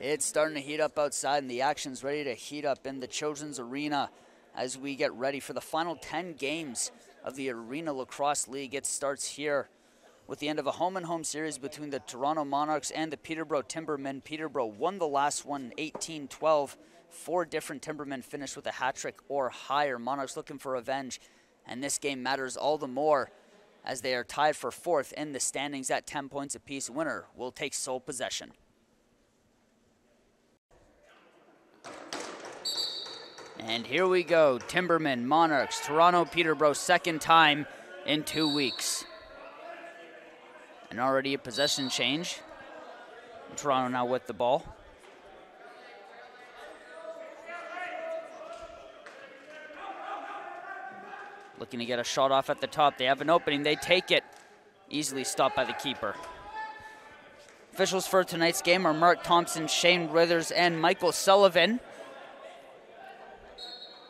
It's starting to heat up outside, and the action's ready to heat up in the Children's Arena as we get ready for the final 10 games of the Arena Lacrosse League. It starts here with the end of a home-and-home series between the Toronto Monarchs and the Peterborough Timbermen. Peterborough won the last one 18-12. 4 different Timbermen finished with a hat trick or higher. Monarchs looking for revenge, and this game matters all the more as they are tied for 4th in the standings at 10 points apiece. Winner will take sole possession. And here we go, Timbermen, Monarchs, Toronto, Peterborough, second time in 2 weeks. And already a possession change. Toronto now with the ball. Looking to get a shot off at the top. They have an opening, they take it. Easily stopped by the keeper. Officials for tonight's game are Mark Thompson, Shane Withers, and Michael Sullivan.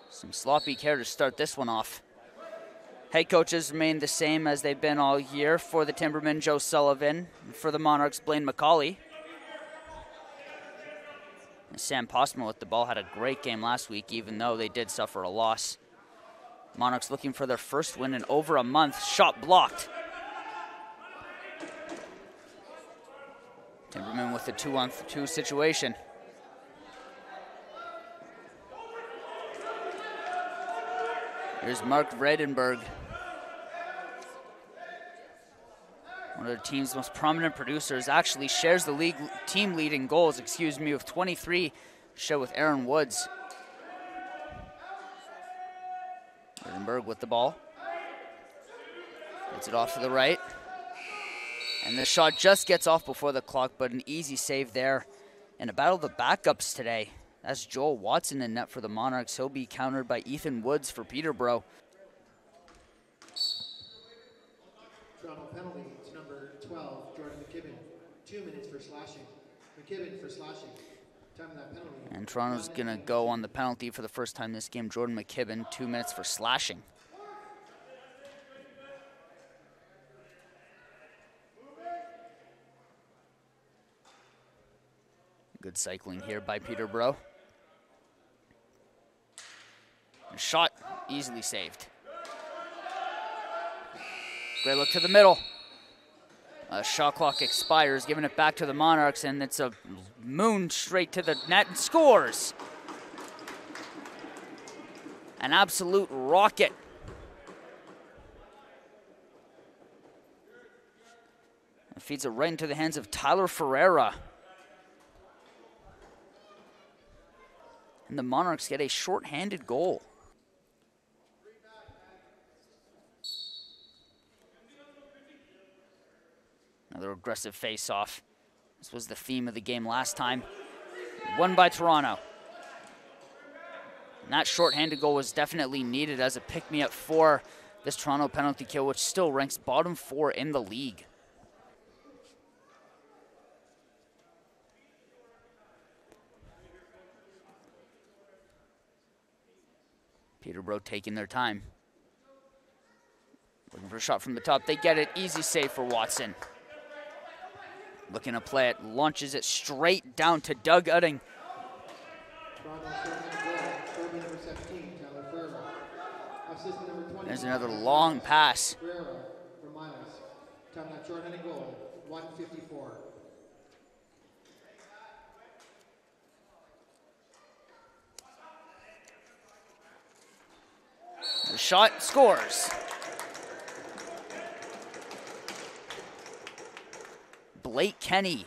Some sloppy care to start this one off. Head coaches remain the same as they've been all year. For the Timbermen, Joe Sullivan. And for the Monarchs, Blaine McCauley. And Sam Postma with the ball had a great game last week, even though they did suffer a loss. Monarchs looking for their first win in over a month. Shot blocked. Timbermen with the 2-on-2 situation. Here's Mark Vredenberg, one of the team's most prominent producers, actually shares the league team lead in goals, with 23, share with Aaron Woods. Vredenberg with the ball. Gets it off to the right. And the shot just gets off before the clock, but an easy save there. In a battle of the backups today. That's Joel Watson in net for the Monarchs. He'll be countered by Ethan Woods for Peterborough. Toronto penalty to number 12, Jordan McKibben. 2 minutes for slashing. McKibben for slashing. Time of that penalty. And Toronto's going to go on the penalty for the first time this game. Jordan McKibben, 2 minutes for slashing. Good cycling here by Peterborough. Shot easily saved. Great look to the middle. Shot clock expires, giving it back to the Monarchs, and it's a moon straight to the net and scores. An absolute rocket. It feeds it right into the hands of Tyler Ferreira. And the Monarchs get a short-handed goal. Another aggressive face-off. This was the theme of the game last time. Won by Toronto. And that short-handed goal was definitely needed as a pick-me-up for this Toronto penalty kill, which still ranks bottom 4 in the league. Peterborough taking their time. Looking for a shot from the top. They get it. Easy save for Watson. Looking to play it. Launches it straight down to Doug Udding. There's another long pass. The shot scores. Blake Kenny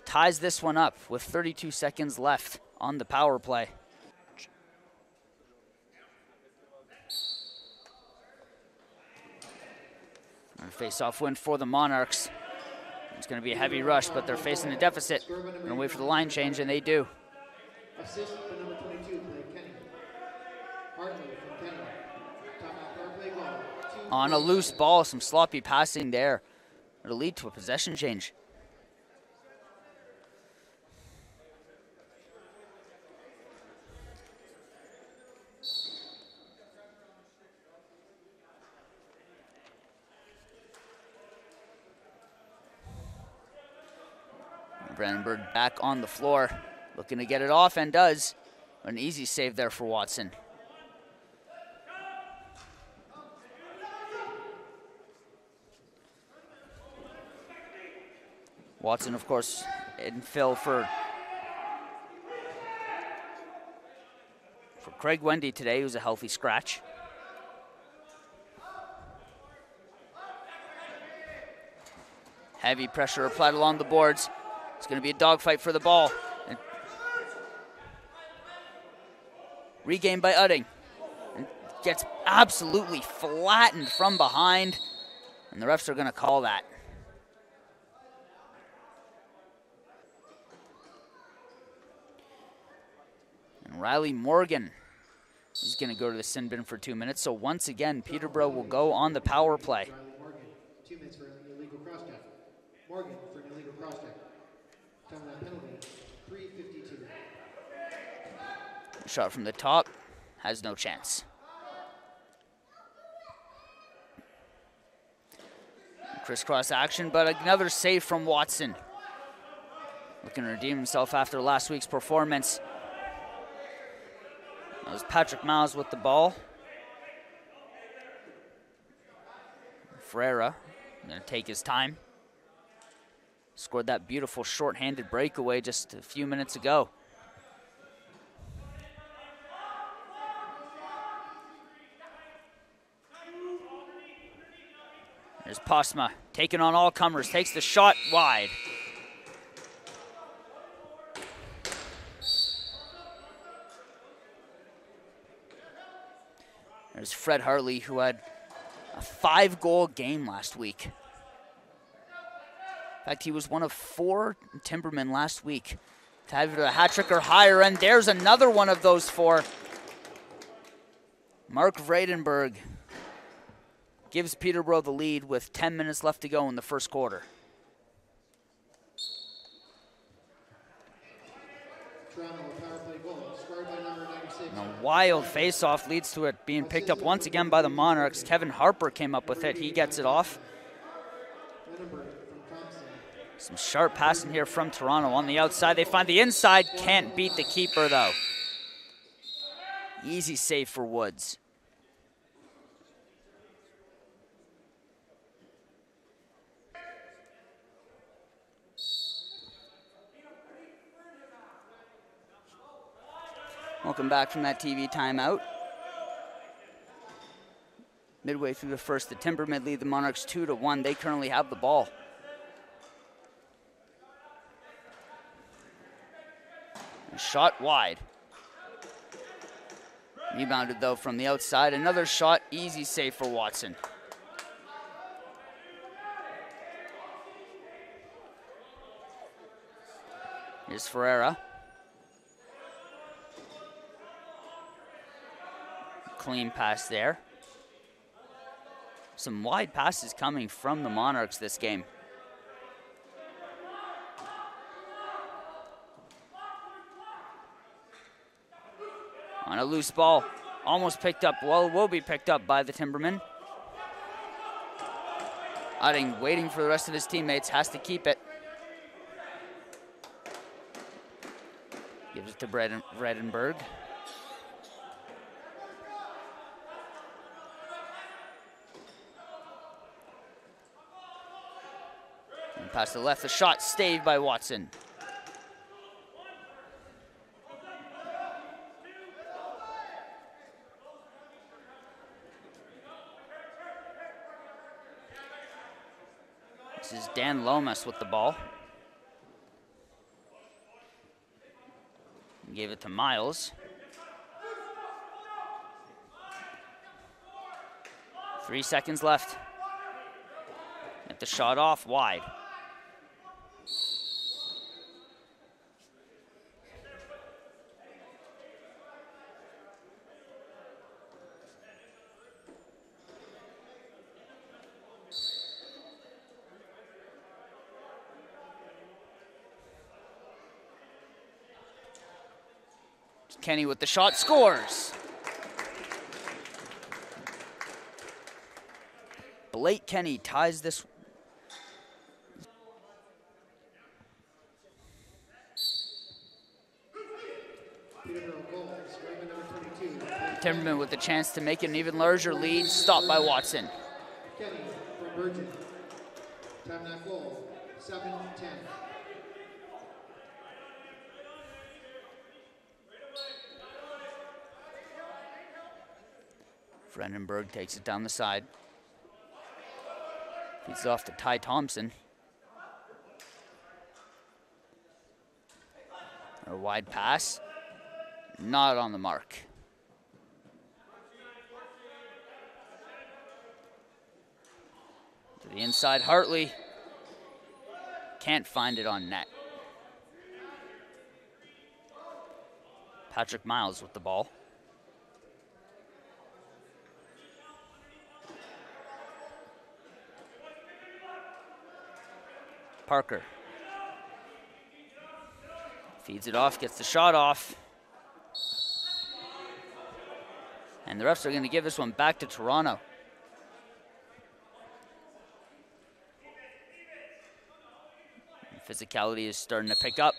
ties this one up with 32 seconds left on the power play. Face-off win for the Monarchs. It's going to be a heavy rush, but they're facing a deficit. Going to wait for the line change, and they do. Assist for number 22, Blake Kenny. Hartley from Kenny. On a loose ball, some sloppy passing there. It'll lead to a possession change. Brandenburg back on the floor, looking to get it off, and does. An easy save there for Watson. Watson, of course, in fill for Craig Wendy today, who's a healthy scratch. Heavy pressure applied along the boards. It's going to be a dogfight for the ball. And regained by Udding. And gets absolutely flattened from behind. And the refs are going to call that. And Riley Morgan is going to go to the sin bin for 2 minutes. So once again, Peterborough will go on the power play. Riley Morgan, 2 minutes for an illegal cross-check. Morgan for an illegal cross-check. Time of that penalty, 3:52. Shot from the top, has no chance. Crisscross action, but another save from Watson. Looking to redeem himself after last week's performance. That was Patrick Miles with the ball. Ferreira going to take his time. Scored that beautiful short-handed breakaway just a few minutes ago. There's Posma taking on all comers, takes the shot wide. There's Fred Hartley, who had a 5-goal game last week. In fact, he was one of 4 Timbermen last week to have a hat trick or higher, and there's another one of those 4. Mark Vredenberg gives Peterborough the lead with 10 minutes left to go in the first quarter. Toronto power play goal, scored by number 96. And a wild face-off leads to it being picked up once again by the Monarchs. Kevin Harper came up with it. He gets it off. Some sharp passing here from Toronto on the outside. They find the inside. Can't beat the keeper, though. Easy save for Woods. Welcome back from that TV timeout. Midway through the first, the Timbermen lead the Monarchs 2-1. They currently have the ball. A shot wide. Rebounded, though, from the outside. Another shot, easy save for Watson. Here's Ferreira. Clean pass there. Some wide passes coming from the Monarchs this game. On a loose ball, almost picked up, well, will be picked up by the Timbermen. Udding waiting for the rest of his teammates, has to keep it. Gives it to Vredenberg. Pass to the left, the shot staved by Watson. This is Dan Lomas with the ball. Gave it to Miles. 3 seconds left. Get the shot off wide. Kenny with the shot, scores. Blake Kenny ties this. Peterborough goals. Right number 22. Timbermen with the chance to make an even larger lead, stopped by Watson. Kenny from Virgin. Time that goal, 7-10. Vredenberg takes it down the side. Feeds it off to Ty Thompson. A wide pass. Not on the mark. To the inside, Hartley. Can't find it on net. Patrick Miles with the ball. Parker. Feeds it off, gets the shot off. And the refs are going to give this one back to Toronto. Physicality is starting to pick up.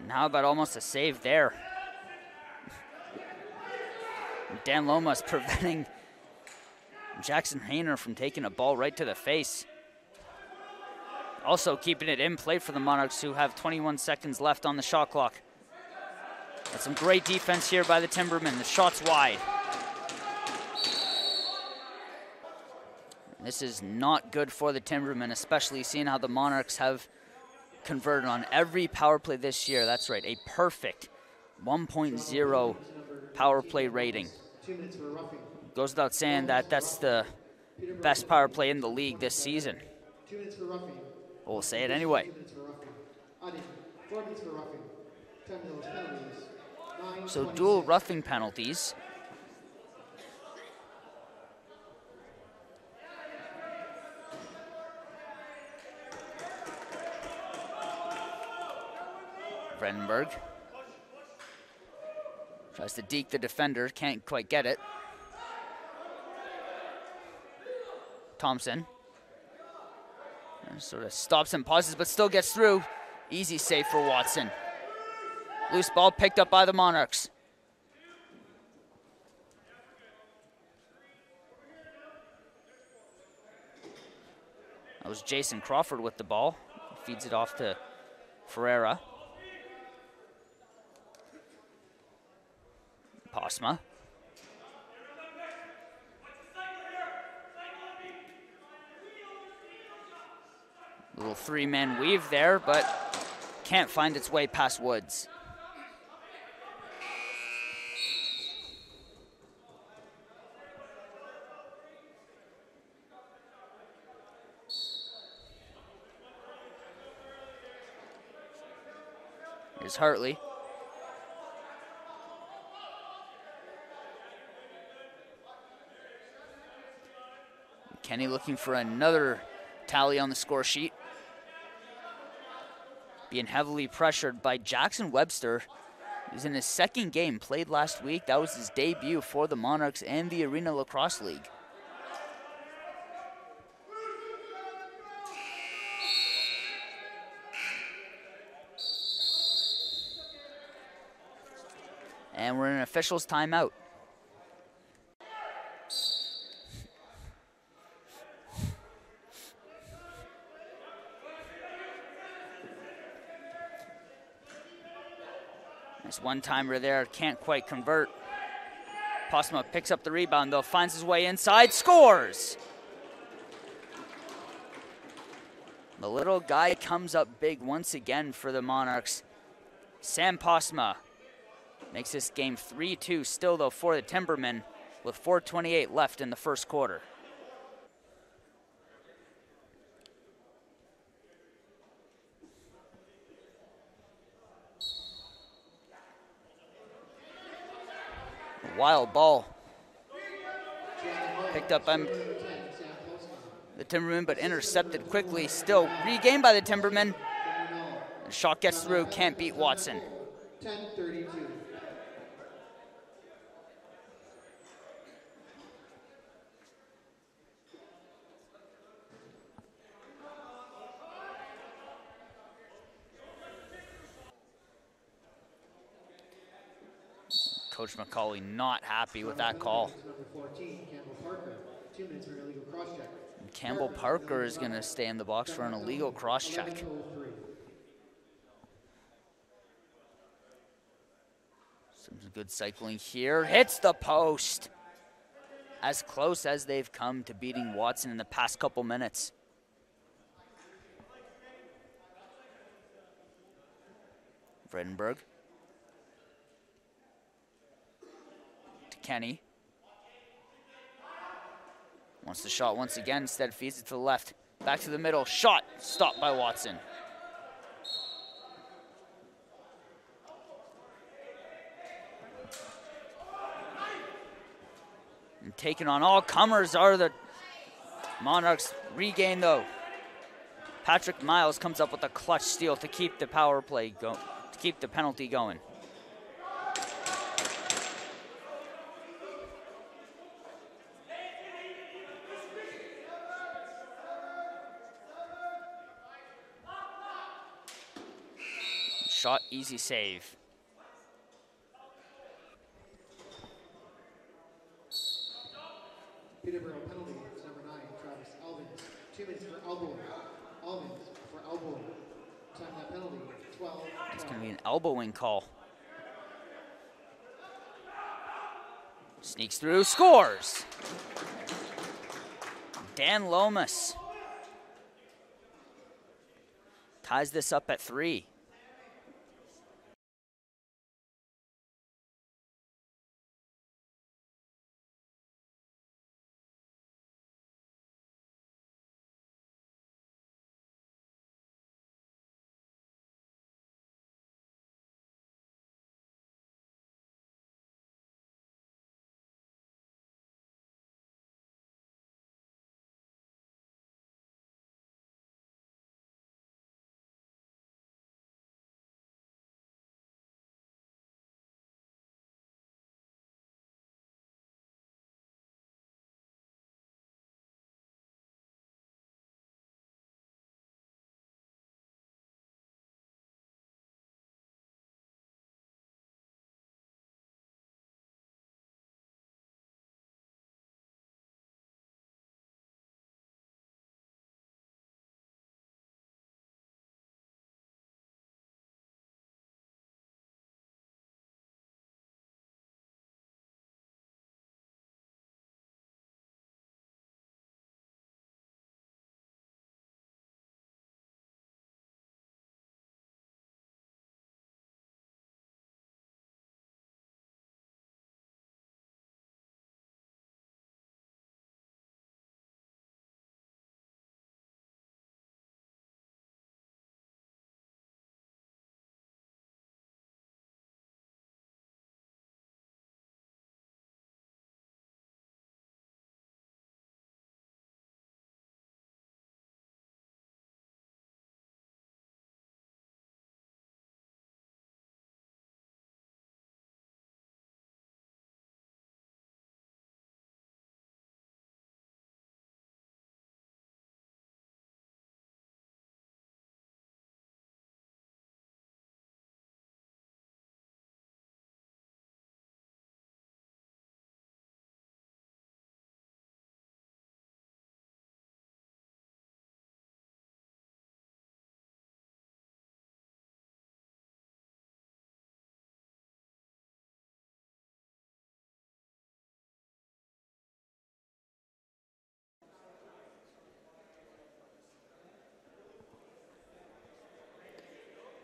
And how about almost a save there? Dan Lomas preventing Jackson Hayner from taking a ball right to the face. Also keeping it in play for the Monarchs, who have 21 seconds left on the shot clock. That's some great defense here by the Timbermen. The shot's wide. This is not good for the Timbermen, especially seeing how the Monarchs have converted on every power play this year. That's right, a perfect 1.0 power play rating. 2 minutes for roughing. Goes without saying that that's the best power play in the league this season. 2 minutes for roughing. We'll say it anyway. 2 minutes for roughing. Adding 4 minutes for roughing. 10 of those penalties. 9, So 26. dual roughing penalties. Vredenberg tries to deke the defender, can't quite get it. Thompson sort of stops and pauses, but still gets through. Easy save for Watson. Loose ball picked up by the Monarchs. That was Jason Crawford with the ball. Feeds it off to Ferreira. Posma. Little three-man weave there, but can't find its way past Woods. Here's Hartley. Kenny looking for another tally on the score sheet. Being heavily pressured by Jackson Webster. He was in his second game, played last week. That was his debut for the Monarchs and the Arena Lacrosse League. And we're in an official's timeout. Nice one-timer there, can't quite convert. Posma picks up the rebound though, finds his way inside, scores! The little guy comes up big once again for the Monarchs. Sam Posma makes this game 3-2 still though for the Timbermen with 4:28 left in the first quarter. Wild ball. Picked up by the Timbermen, but intercepted quickly. Still regained by the Timbermen. The shot gets through, can't beat Watson. 10-32. Coach McCauley not happy with that call. Number 14, Campbell Parker. 2 minutes for an illegal cross-check. And Campbell Parker is going to stay in the box for an illegal cross-check. 11:03. Some good cycling here. Hits the post. As close as they've come to beating Watson in the past couple minutes. Vredenberg. To Kenny. Wants the shot once again, instead feeds it to the left. Back to the middle, shot, stopped by Watson. And taking on all comers are the Monarchs. Regain though. Patrick Miles comes up with a clutch steal to keep the power play going, to keep the penalty going. Shot, easy save. Peterborough penalty, it's number 9, Travis Alvins. 2 minutes for elbowing. Alvins for elbowing. Time that penalty, 12. It's going to be an elbowing call. Sneaks through, scores. Dan Lomas ties this up at 3.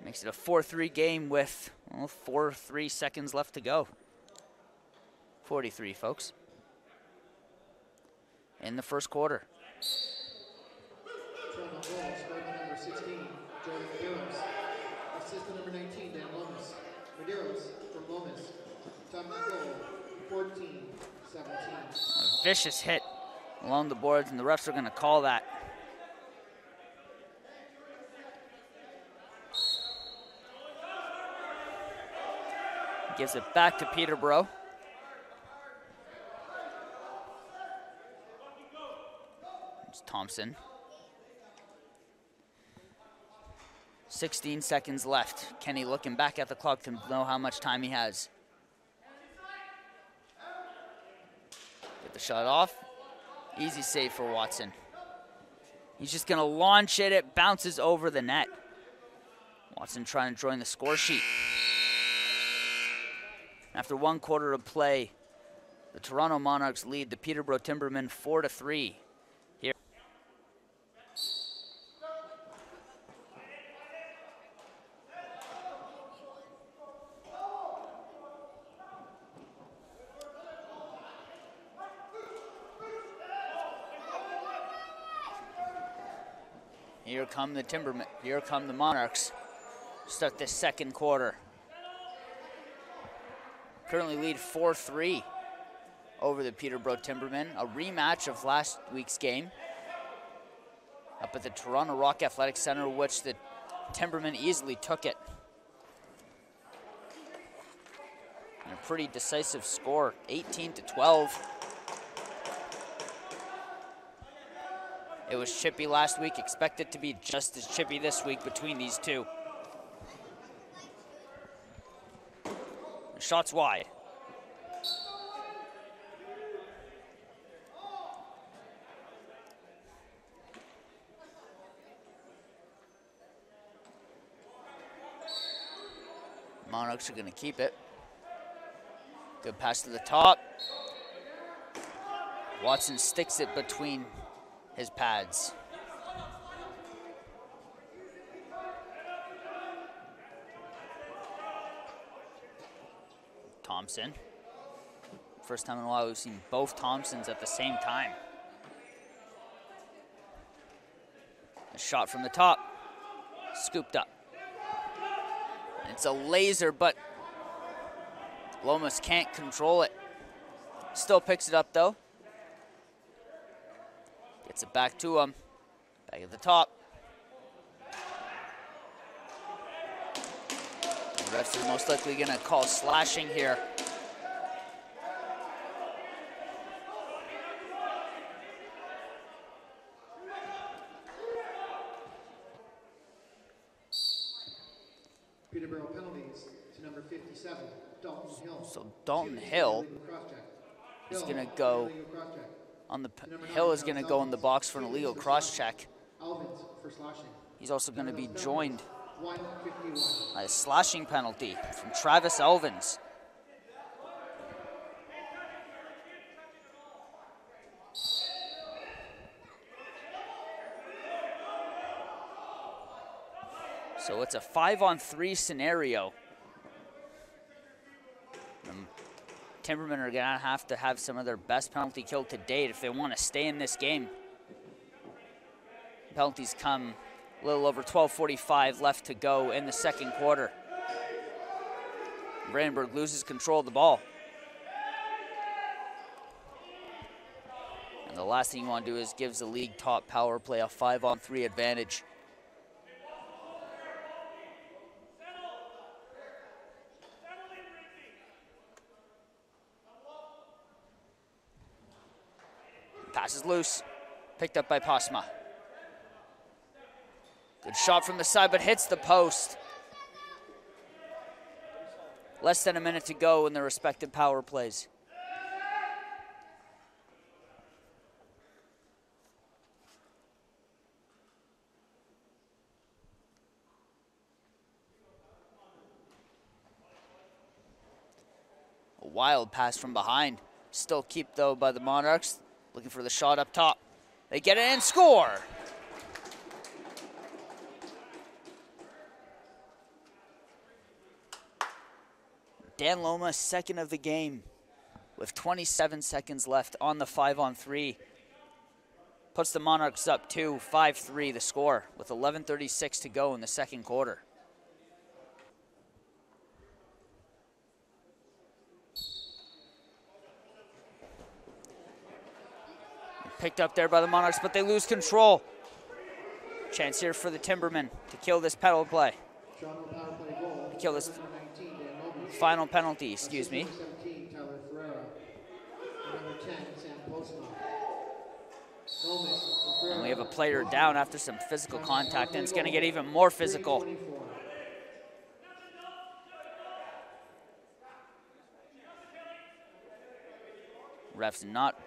Makes it a 4-3 game with 4-3 seconds left to go. 43, folks. In the first quarter. Toronto goal, striker number 16, Jordan Medeiros. Assistant number 19, Dan Lomas. Medeiros from Lomas. Time that goal, 14-17. A vicious hit along the boards, and the refs are going to call that. Gives it back to Peterborough. It's Thompson. 16 seconds left. Kenny looking back at the clock to know how much time he has. the shot off. Easy save for Watson. He's just going to launch it. It bounces over the net. Watson trying to join the score sheet. After 1 quarter of play, the Toronto Monarchs lead the Peterborough Timbermen 4-3. Here come the Timbermen. Here come the Monarchs. Start this second quarter. Currently lead 4-3 over the Peterborough Timbermen. A rematch of last week's game up at the Toronto Rock Athletic Center, which the Timbermen easily took it. And a pretty decisive score, 18-12. It was chippy last week. Expect it to be just as chippy this week between these two. Shots wide. Monarchs are going to keep it. Good pass to the top. Watson sticks it between his pads. Thompson. First time in a while we've seen both Thompsons at the same time. A shot from the top. Scooped up. It's a laser, but Lomas can't control it. Still picks it up, though. Gets it back to him. Back at the top. The refs are most likely going to call slashing here. Peterborough penalties to number 57, Dalton Hill. So Dalton Hill is going to go on the Hill is going to go in the box for an illegal cross check. He's also going to be joined by a slashing penalty from Travis Elvins. So it's a 5-on-3 scenario. Timbermen are going to have some of their best penalty kill to date if they want to stay in this game. Penalties come a little over 12:45 left to go in the second quarter. Brandenburg loses control of the ball. And the last thing you want to do is gives the league top power play a 5-on-3 advantage. Pass is loose, picked up by Posma. Good shot from the side, but hits the post. Less than a minute to go in their respective power plays. A wild pass from behind. Still keep, though, by the Monarchs. Looking for the shot up top. They get it and score. Dan Loma, second of the game, with 27 seconds left on the 5-on-3. Puts the Monarchs up 5-3 the score, with 11:36 to go in the second quarter. Picked up there by the Monarchs, but they lose control. Chance here for the Timbermen to kill this penalty play. To kill this final penalty, excuse me. And we have a player down after some physical contact, and it's going to get even more physical. Ref's not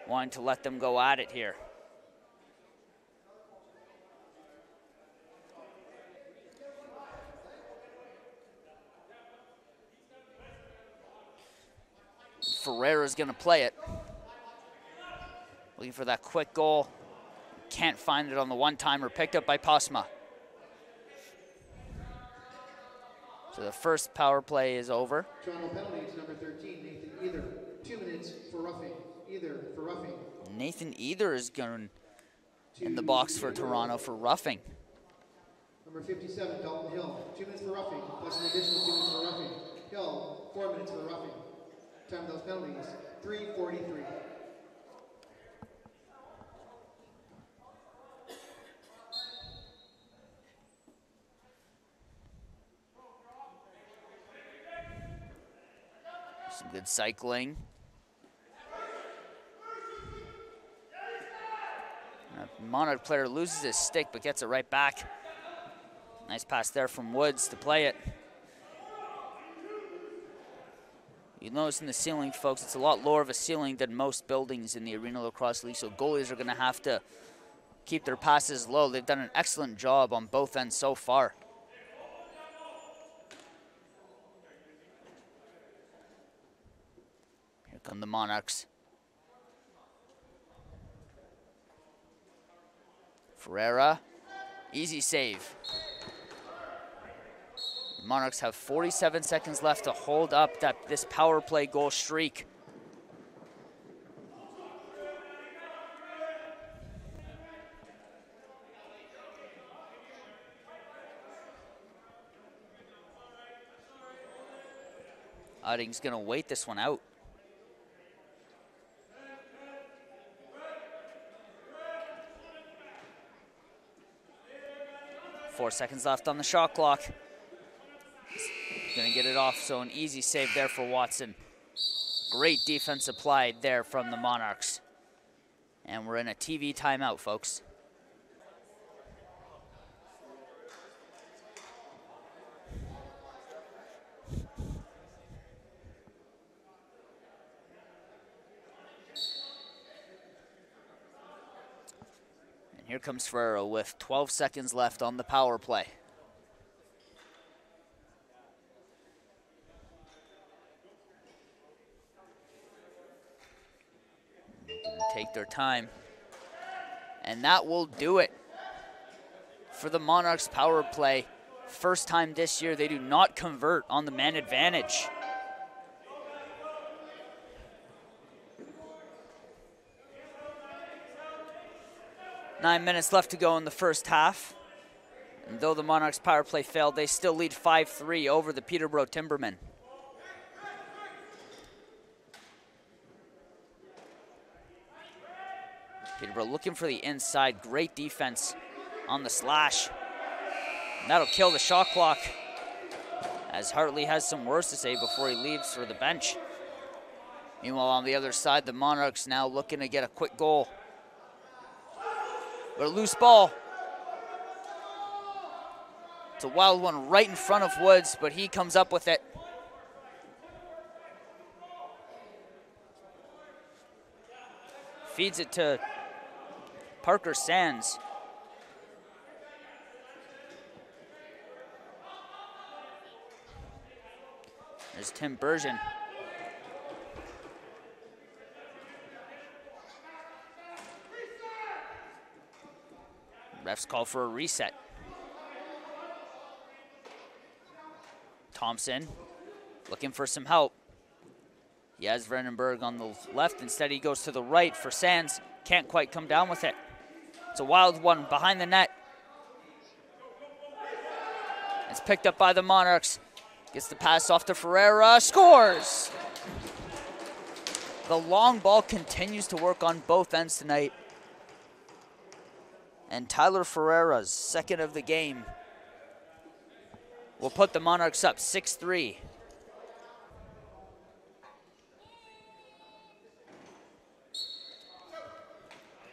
wanting to let them go at it here. Ferreira's going to play it. Looking for that quick goal. Can't find it on the one-timer, picked up by Posma. So the first power play is over. Toronto penalties, number 13, Nathan Either. 2 minutes for roughing. Either for roughing. Nathan Either is going in the box for Toronto for roughing. Number 57, Dalton Hill. 2 minutes for roughing, plus an additional 2 minutes for roughing. Hill, 4 minutes for roughing. Time of those penalties, 3:43. Some good cycling. Monarch player loses his stick but gets it right back. Nice pass there from Woods to play it. You notice in the ceiling, folks, it's a lot lower of a ceiling than most buildings in the Arena Lacrosse League, so goalies are going to have to keep their passes low. They've done an excellent job on both ends so far. Here come the Monarchs. Ferreira, easy save. Monarchs have 47 seconds left to hold up this power play goal streak. Udding's going to wait this one out. Four seconds left on the shot clock. Going to get it off, so an easy save there for Watson. Great defense applied there from the Monarchs. And we're in a TV timeout, folks. And here comes Ferreira with 12 seconds left on the power play. Take their time. And that will do it for the Monarchs power play. First time this year they do not convert on the man advantage. Nine minutes left to go in the first half. And though the Monarchs power play failed, they still lead 5-3 over the Peterborough Timbermen. Peterborough looking for the inside. Great defense on the slash. And that'll kill the shot clock, as Hartley has some words to say before he leaves for the bench. Meanwhile, on the other side, the Monarchs now looking to get a quick goal. But a loose ball. It's a wild one right in front of Woods, but he comes up with it. Feeds it to Parker Sands. There's Tim Bergen. Refs call for a reset. Thompson looking for some help. He has Vrendenberg on the left. Instead, he goes to the right for Sands. Can't quite come down with it. It's a wild one behind the net. It's picked up by the Monarchs. Gets the pass off to Ferreira. Scores! The long ball continues to work on both ends tonight. And Tyler Ferreira's second of the game will put the Monarchs up 6-3.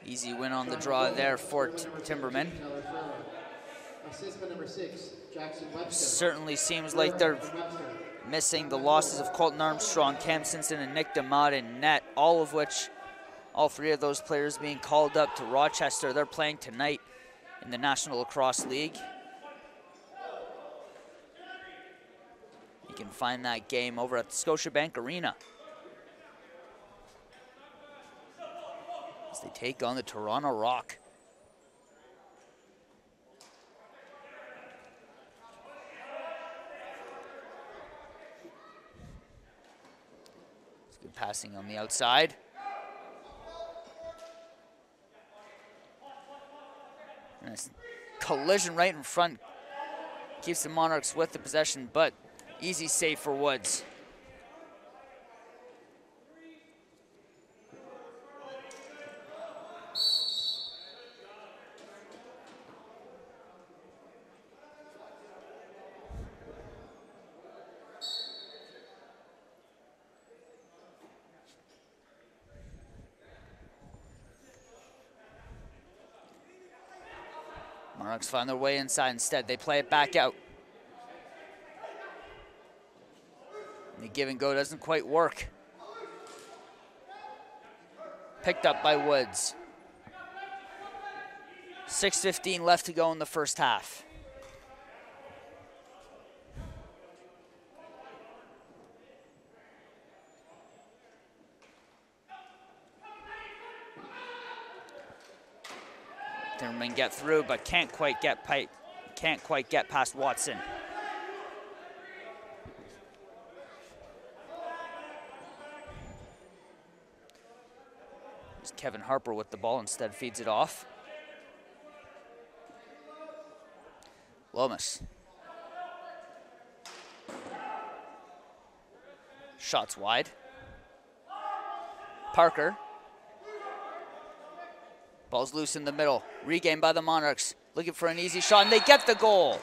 Easy win on the draw there for Timbermen. Certainly seems like they're missing the losses of Colton Armstrong, Cam Simpson, and Nick DeMott in net, all of which All three of those players being called up to Rochester. They're playing tonight in the National Lacrosse League. You can find that game over at the Scotiabank Arena as they take on the Toronto Rock. It's good passing on the outside. Nice collision right in front. Keeps the Monarchs with the possession, but easy save for Woods. Monarchs find their way inside. Instead, they play it back out. The give and go doesn't quite work. Picked up by Woods. 6:15 left to go in the first half. Timbermen get through, but can't quite get past Watson. There's Kevin Harper with the ball, instead feeds it off. Lomas. Shots wide. Parker. Ball's loose in the middle. Regained by the Monarchs. Looking for an easy shot, and they get the goal.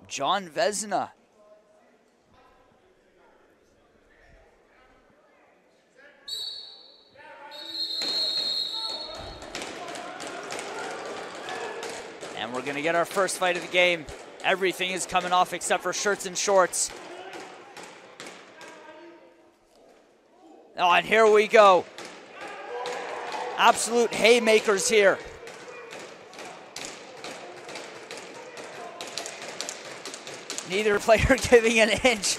John Vezina. And we're going to get our first fight of the game. Everything is coming off except for shirts and shorts. Oh, and here we go. Absolute haymakers here. Neither player giving an inch.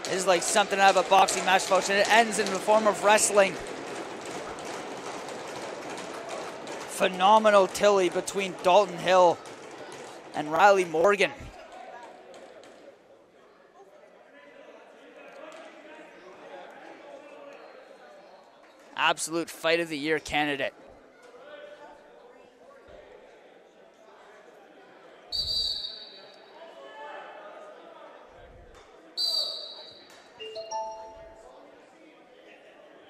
This is like something out of a boxing match, folks, and it ends in the form of wrestling. Phenomenal tilly between Dalton Hill and Riley Morgan. Absolute fight of the year candidate.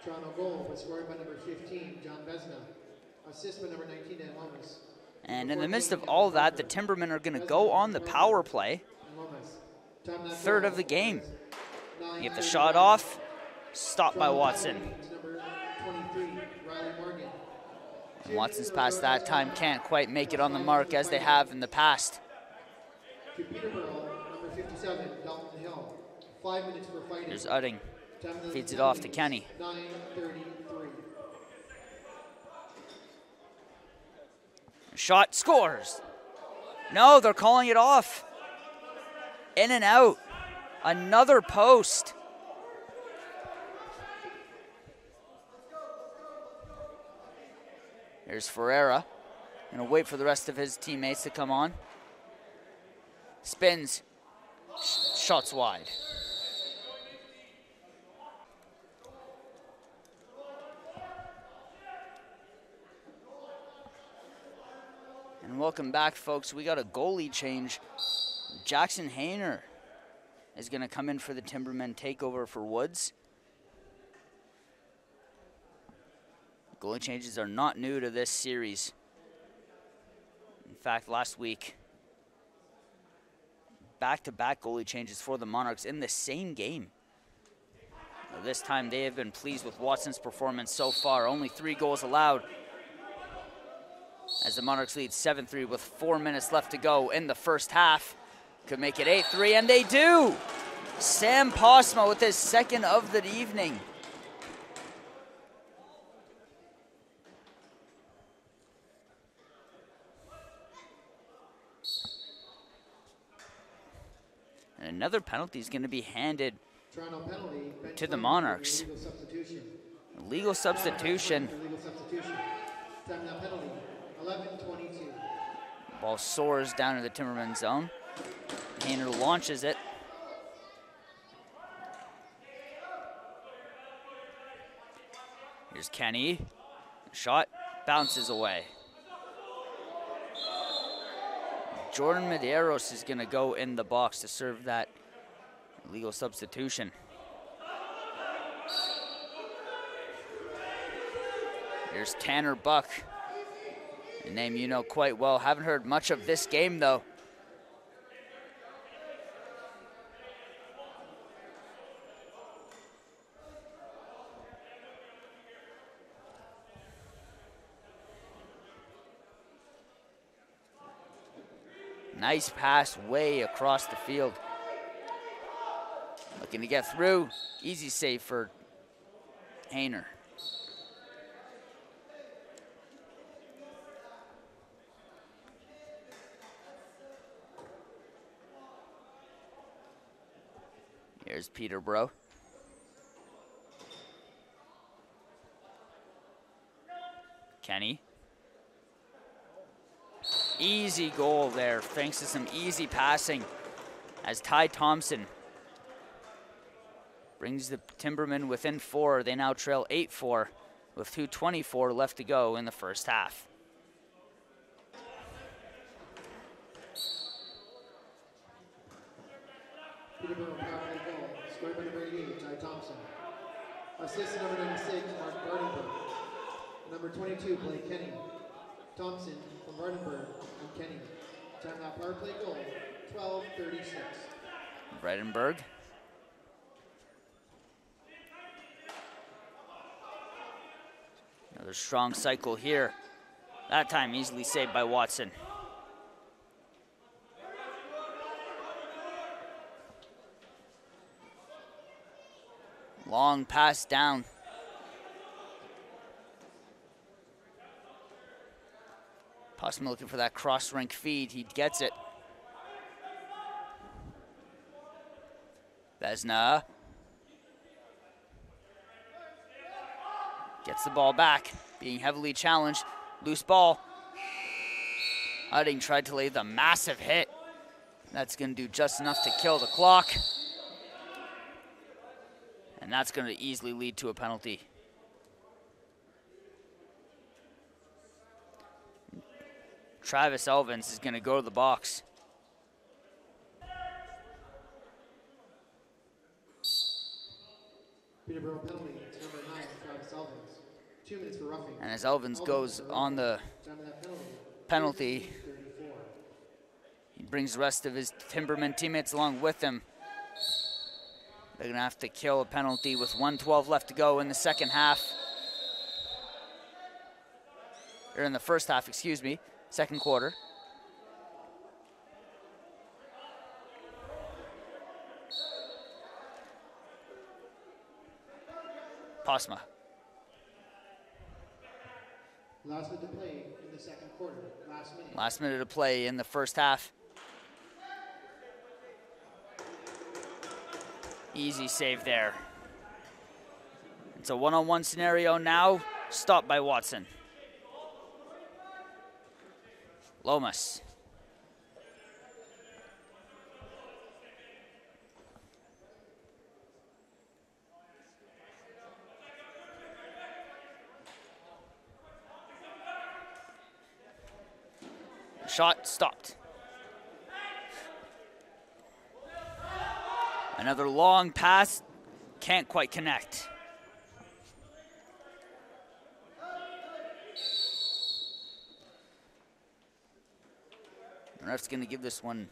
Toronto goal was scored by number 15, John Vezina. Assist by number 19, Dan Lomas. And in the midst of all that, the Timbermen are going to go on the power play. Third of the game. Get the shot off. Stopped by Watson. Watson's pass that time can't quite make it on the mark as they have in the past. To Peterborough, number 57, Dalton Hill. 5 minutes for fighting. Here's Udding. Feeds it off to Kenny. 9:33. Shot, scores. No, they're calling it off. In and out. Another post. Here's Ferreira. Gonna wait for the rest of his teammates to come on. Spins. Shots wide. And welcome back, folks. We got a goalie change. Jackson Hayner is going to come in for the Timbermen takeover for Woods. Goalie changes are not new to this series. In fact, last week, back-to-back goalie changes for the Monarchs in the same game. This time they have been pleased with Watson's performance so far. Only 3 goals allowed. as the Monarchs lead 7-3 with 4 minutes left to go in the first half. Could make it 8-3, and they do! Sam Posma with his second of the evening. And another penalty is going to be handed to the Monarchs. Legal substitution. Timeout penalty, 11-22. Ball soars down to the Timbermen zone. Hayner launches it. Here's Kenny. Shot bounces away. Jordan Medeiros is going to go in the box to serve that legal substitution. Here's Tanner Buck, a name you know quite well. Haven't heard much of this game, though. Nice pass way across the field. Looking to get through. Easy save for Hayner. Here's Peterborough. Kenny. Easy goal there, thanks to some easy passing as Ty Thompson brings the Timbermen within 4. They now trail 8-4 with 2:24 left to go in the first half. Peterborough power play goal, scored by number 88, Ty Thompson. Assist number 96, Mark Vardenberg. Number 22, Blake Kenny. Thompson from Vardenberg and Kenny. Timeout power play goal, 12:36. Vardenberg. Another strong cycle here. That time easily saved by Watson. Long pass down. Posma looking for that cross-rink feed. He gets it. Vesna gets the ball back, being heavily challenged. Loose ball. Hudding tried to lay the massive hit. That's going to do just enough to kill the clock. And that's going to easily lead to a penalty. Travis Elvins is going to go to the box. Peterborough penalty, number 9, Travis Elvins. 2 minutes for roughing. And as Elvins goes on the penalty, he brings the rest of his Timbermen teammates along with him. They're going to have to kill a penalty with 1:12 left to go in the second half. Or in the first half, excuse me. Second quarter. Posma. Last minute to play in the second quarter. Last minute to play in the first half. Easy save there. It's a one-on-one scenario now, stopped by Watson. Lomas. Shot stopped. Another long pass, can't quite connect. The ref's going to give this one.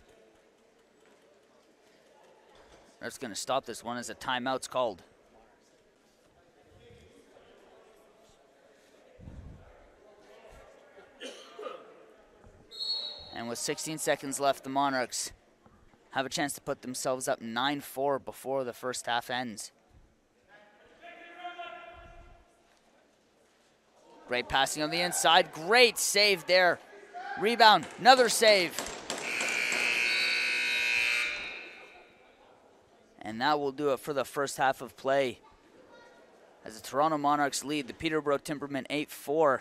The ref's going to stop this one as a timeout's called. And with 16 seconds left, the Monarchs have a chance to put themselves up 9-4 before the first half ends. Great passing on the inside. Great save there. Rebound. Another save. And that will do it for the first half of play. As the Toronto Monarchs lead the Peterborough Timbermen 8-4.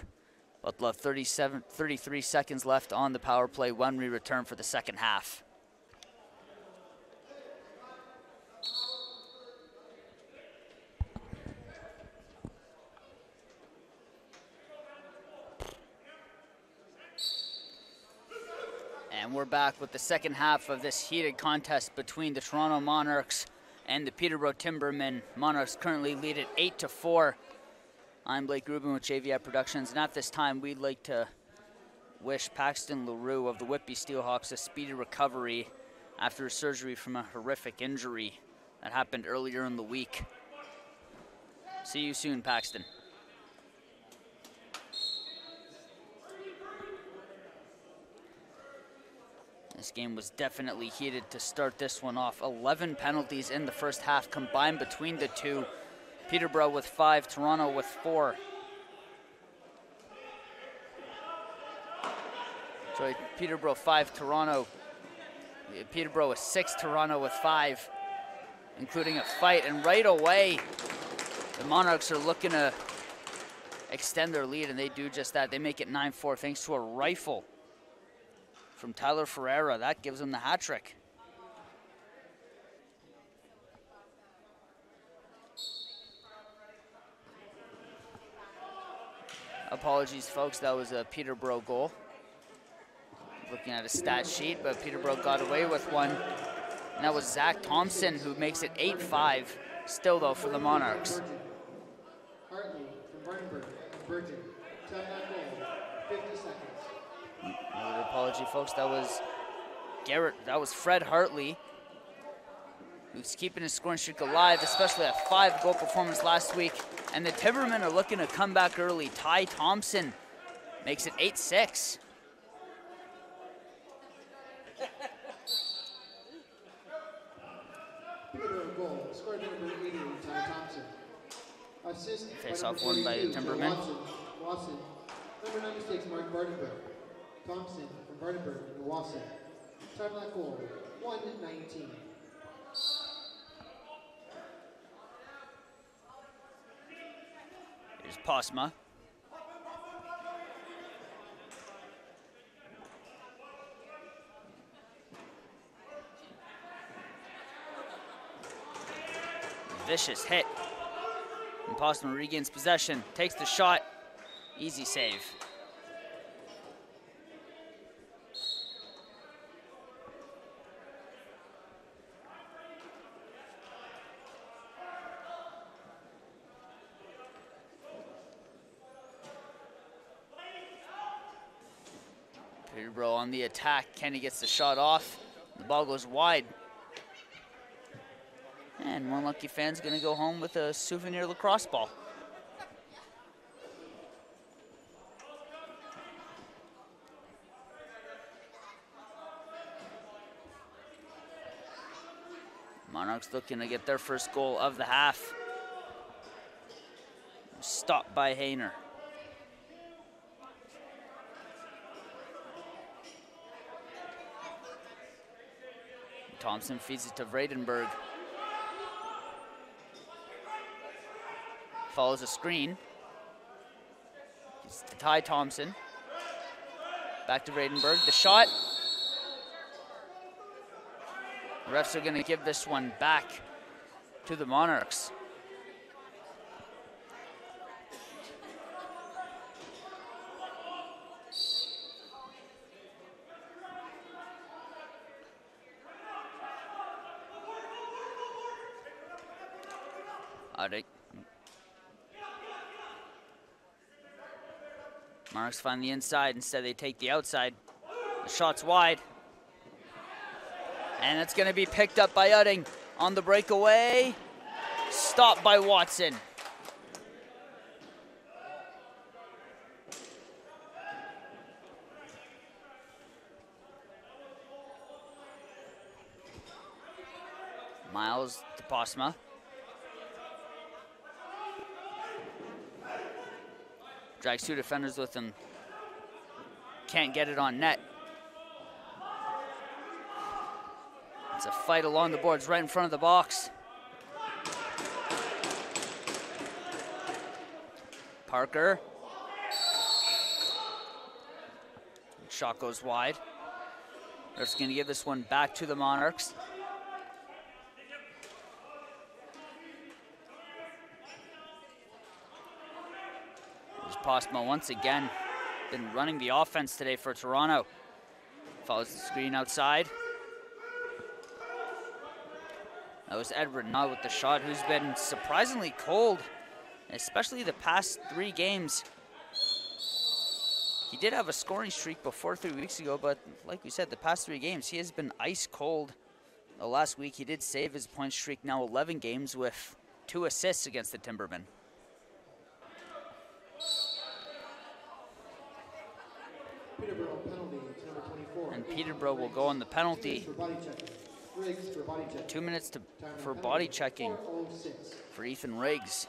But they'll have 33 seconds left on the power play when we return for the second half. And we're back with the second half of this heated contest between the Toronto Monarchs and the Peterborough Timbermen. Monarchs currently lead at 8-4. I'm Blake Rubin with JVI Productions, and at this time we'd like to wish Paxton LaRue of the Whitby Steelhawks a speedy recovery after a surgery from a horrific injury that happened earlier in the week. See you soon, Paxton. This game was definitely heated to start this one off. 11 penalties in the first half combined between the two. Peterborough with 5, Toronto with 4. Sorry, Peterborough 5, Toronto. Peterborough with 6, Toronto with 5, including a fight. And right away, the Monarchs are looking to extend their lead, and they do just that. They make it 9-4 thanks to a rifle from Tyler Ferreira. That gives them the hat trick. Apologies, folks, that was a Peterborough goal. Looking at a stat sheet, but Peterborough got away with one. And that was Zach Thompson, who makes it 8-5. Still, though, for the Monarchs. Hartley from Vardenberg, Virgin. Time that goal, 50 seconds. Another apology, folks. That was Fred Hartley, who's keeping his scoring streak alive, especially a 5-goal performance last week. And the Timbermen are looking to come back early. Ty Thompson makes it 8-6. Peterborough goal, scored number 88, Ty Thompson. Assist Face off won by Timbermen. Watson. Number 96, Mark Vardenberg. Thompson from Vardenberg and Watson. Time that goal, 1:19. Here's Posma. Vicious hit. And Posma regains possession, takes the shot. Easy save. Peterborough on the attack. Kenny gets the shot off. The ball goes wide. And one lucky fan's going to go home with a souvenir lacrosse ball. Monarchs looking to get their first goal of the half. Stopped by Hayner. Thompson feeds it to Vredenberg. Follows a screen. It's to Ty Thompson. Back to Vredenberg. The shot. The refs are going to give this one back to the Monarchs. Monarchs find the inside. Instead, they take the outside. The shot's wide. And it's going to be picked up by Utting on the breakaway. Stopped by Watson. Miles to Postma. Drags 2 defenders with him. Can't get it on net. It's a fight along the boards right in front of the box. Parker. Shot goes wide. Ref's going to give this one back to the Monarchs. There's Postma once again. Been running the offense today for Toronto. Follows the screen outside. That was Edward Nutt with the shot, who's been surprisingly cold, especially the past 3 games. He did have a scoring streak before 3 weeks ago, but like we said, the past 3 games, he has been ice cold. Last week, he did save his point streak, now 11 games with 2 assists against the Timbermen. Peterborough penalty, it's number 24. And Peterborough will go on the penalty. 2 minutes for body checking for Ethan Riggs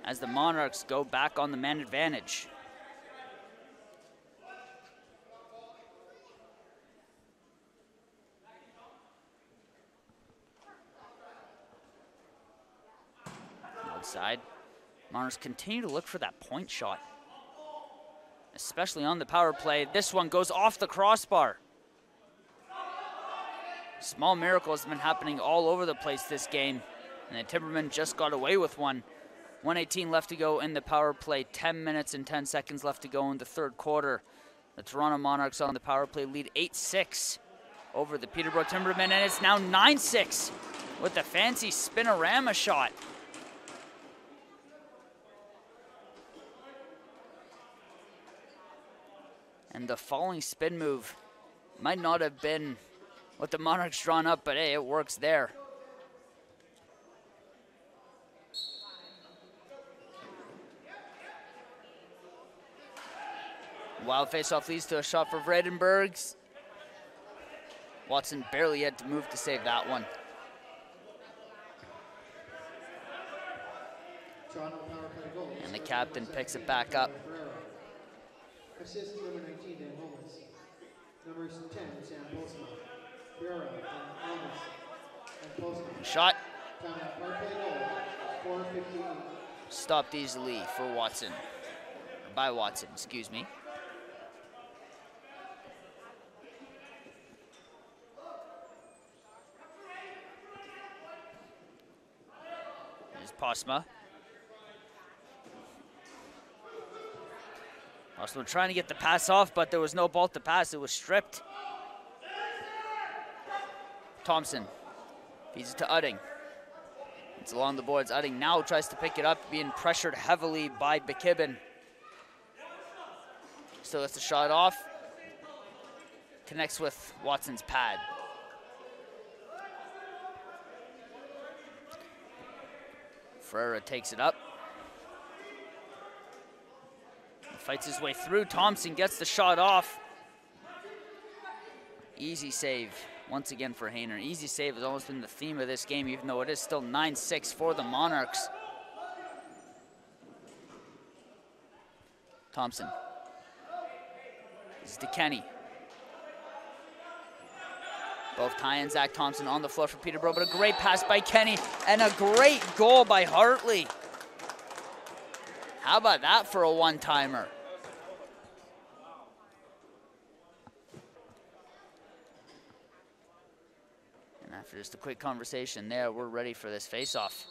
as the Monarchs go back on the man advantage. Outside, Monarchs continue to look for that point shot, especially on the power play. This one goes off the crossbar. Small miracles have been happening all over the place this game, and the Timbermen just got away with one. 1:18 left to go in the power play, 10 minutes and 10 seconds left to go in the third quarter. The Toronto Monarchs on the power play lead 8-6 over the Peterborough Timbermen, and it's now 9-6 with the fancy spinorama shot. And the falling spin move might not have been what the Monarchs drawn up, but hey, it works there. Wild face-off leads to a shot for Vredenbergs. Watson barely had to move to save that one. And the captain picks it back up. Assist number 19, Dan Holmes. Number 10, Sam Postma. Guerrero and Almas. And Postma. Shot. Time out, power play goal. 4:58. Stopped easily for Watson. Or by Watson, excuse me. There's Postma. Postma trying to get the pass off, but there was no ball to pass. It was stripped. Thompson feeds it to Udding. It's along the boards. Udding now tries to pick it up, being pressured heavily by McKibben. Still gets the shot off. Connects with Watson's pad. Ferreira takes it up. Fights his way through. Thompson gets the shot off. Easy save once again for Hayner. Easy save has almost been the theme of this game, even though it is still 9-6 for the Monarchs. Thompson. This is to Kenny. Both Ty and Zach Thompson on the floor for Peterborough, but a great pass by Kenny and a great goal by Hartley. How about that for a one-timer? And after just a quick conversation there, we're ready for this face-off.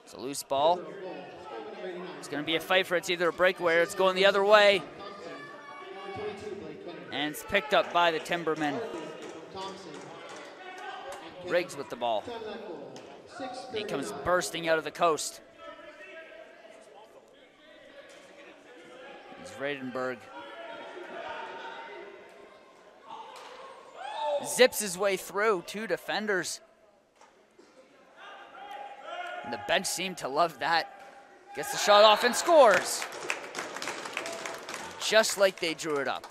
It's a loose ball. It's going to be a fight for it. It's either a breakaway or it's going the other way. And it's picked up by the Timbermen. Riggs with the ball. He comes bursting out of the coast. It's Vredenberg. Zips his way through 2 defenders. And the bench seemed to love that. Gets the shot off and scores. Just like they drew it up.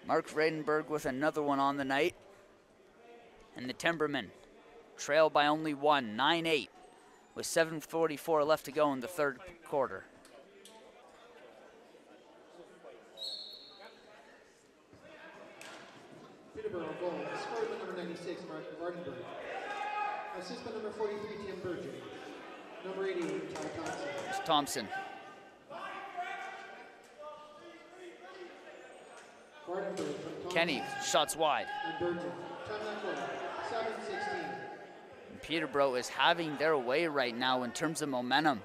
Mark Vredenberg with another one on the night. And the Timbermen trail by only one, 9-8, with 7:44 left to go in the third quarter. Peterborough goal, scored by number 96, Mark Vardenberg. Assist by number 43, Tim Burgess. Number 88, Ty Thompson. It's Thompson. Vardenberg from Thompson. Kenny, shots wide. And Burgess. Time that goal, 7-16. Peterborough is having their way right now in terms of momentum.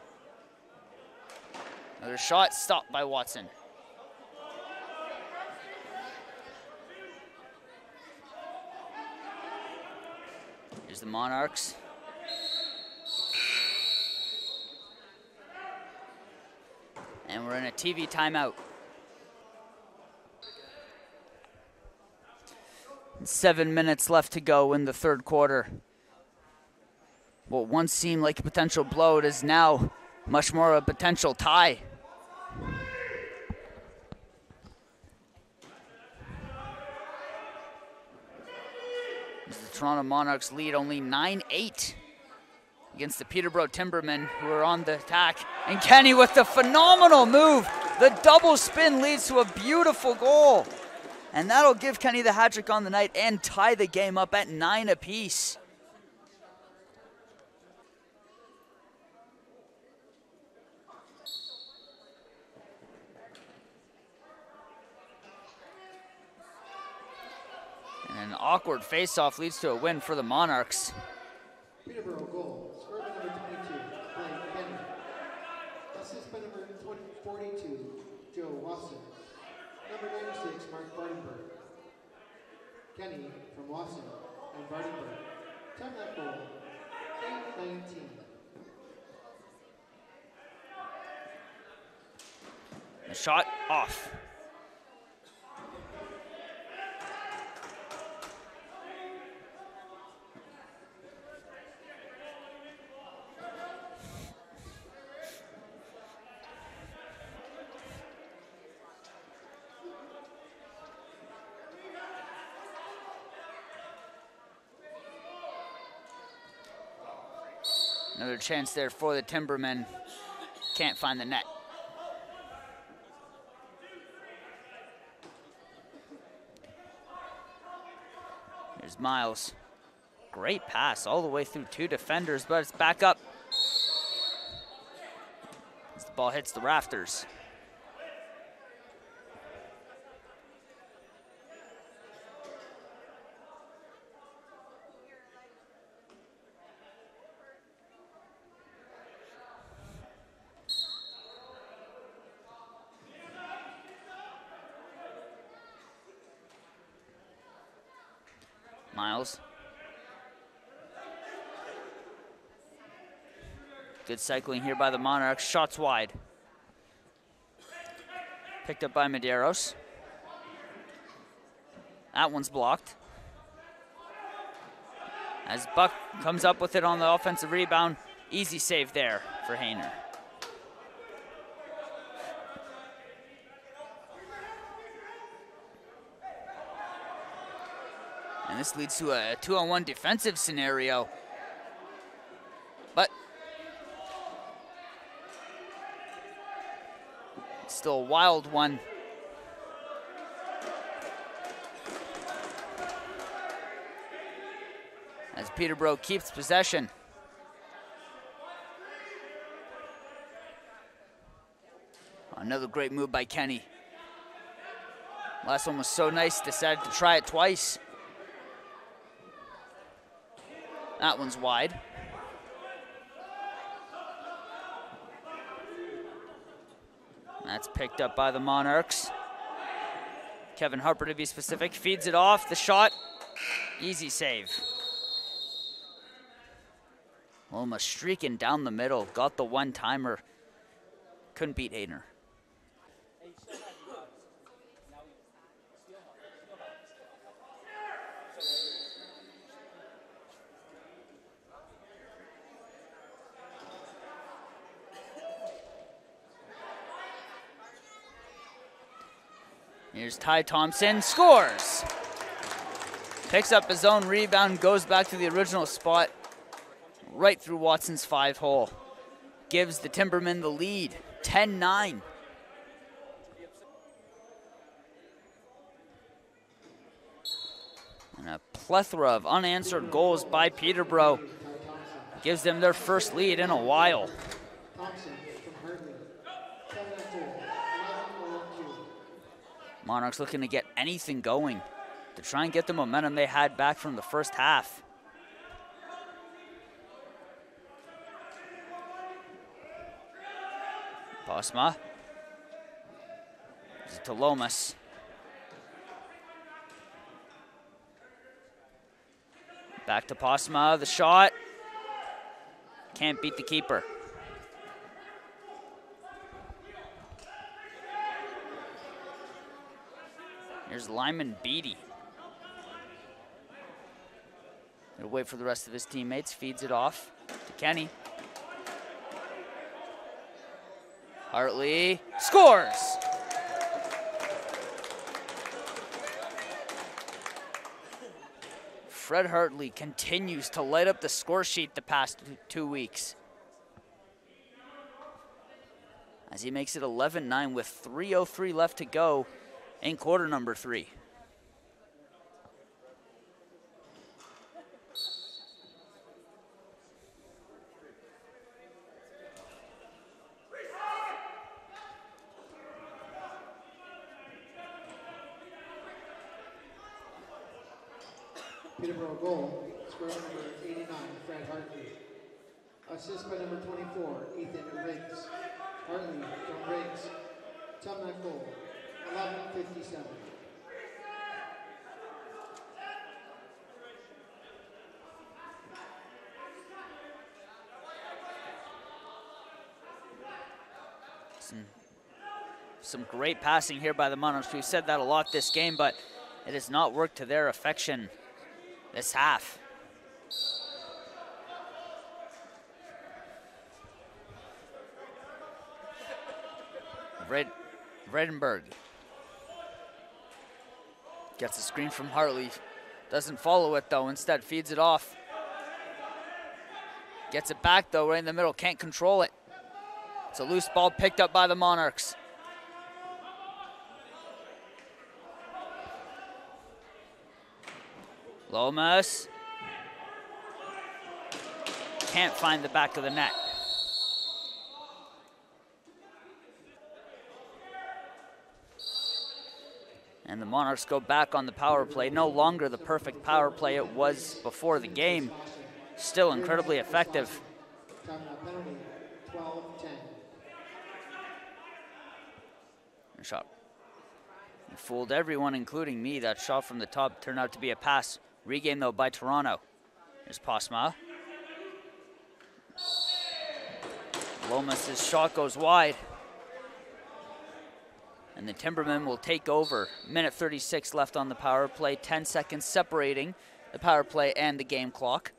Another shot stopped by Watson. Here's the Monarchs. And we're in a TV timeout. 7 minutes left to go in the third quarter. What once seemed like a potential blowout is now much more a potential tie. As the Toronto Monarchs lead only 9-8 against the Peterborough Timbermen, who are on the attack. And Kenny with the phenomenal move. The double spin leads to a beautiful goal. And that'll give Kenny the hat trick on the night and tie the game up at 9 apiece. And an awkward face-off leads to a win for the Monarchs. Peterborough goal, scored by number 22, Blake Kenny. Assist by number 42, Joe Watson. Number 96, Mark Vardenberg. Kenny from Watson and Vardenberg. Time that goal, 8-19. The shot off. Another chance there for the Timbermen. Can't find the net. There's Miles. Great pass all the way through two defenders, but it's back up as the ball hits the rafters. Miles. Good cycling here by the Monarchs. Shots wide. Picked up by Medeiros. That one's blocked. As Buck comes up with it on the offensive rebound. Easy save there for Hayner. And this leads to a 2-on-1 defensive scenario. But it's still a wild one. As Peterborough keeps possession. Another great move by Kenny. Last one was so nice, decided to try it twice. That one's wide. That's picked up by the Monarchs. Kevin Harper, to be specific, feeds it off. The shot, easy save. Loma streaking down the middle, got the one-timer. Couldn't beat Hayner. Here's Ty Thompson, scores! Picks up his own rebound, goes back to the original spot, right through Watson's 5-hole. Gives the Timbermen the lead, 10-9. And a plethora of unanswered goals by Peterborough gives them their first lead in a while. Monarchs looking to get anything going to try and get the momentum they had back from the first half. Posma. To Lomas. Back to Posma, the shot. Can't beat the keeper. Here's Lyman Beatty. He'll wait for the rest of his teammates, feeds it off to Kenny. Hartley scores! Fred Hartley continues to light up the score sheet the past 2 weeks, as he makes it 11-9 with 3:03 left to go in quarter number 3. Peterborough goal, scorer number 89, Fred Hartley. Assist by number 24, Ethan Riggs. Hartley from Riggs. Tumnut goal, 11:57. Some great passing here by the Monarchs. We've said that a lot this game, but it has not worked to their affection this half. Vredenberg gets a screen from Hartley. Doesn't follow it though, instead feeds it off. Gets it back though, right in the middle, can't control it. It's a loose ball picked up by the Monarchs. Lomas can't find the back of the net. And the Monarchs go back on the power play. No longer the perfect power play it was before the game. Still incredibly effective. Penalty, 12-10. Shot. He fooled everyone, including me. That shot from the top turned out to be a pass. Regained, though, by Toronto. Here's Posma. Lomas' shot goes wide. And the Timbermen will take over. Minute 36 left on the power play. 10 seconds separating the power play and the game clock.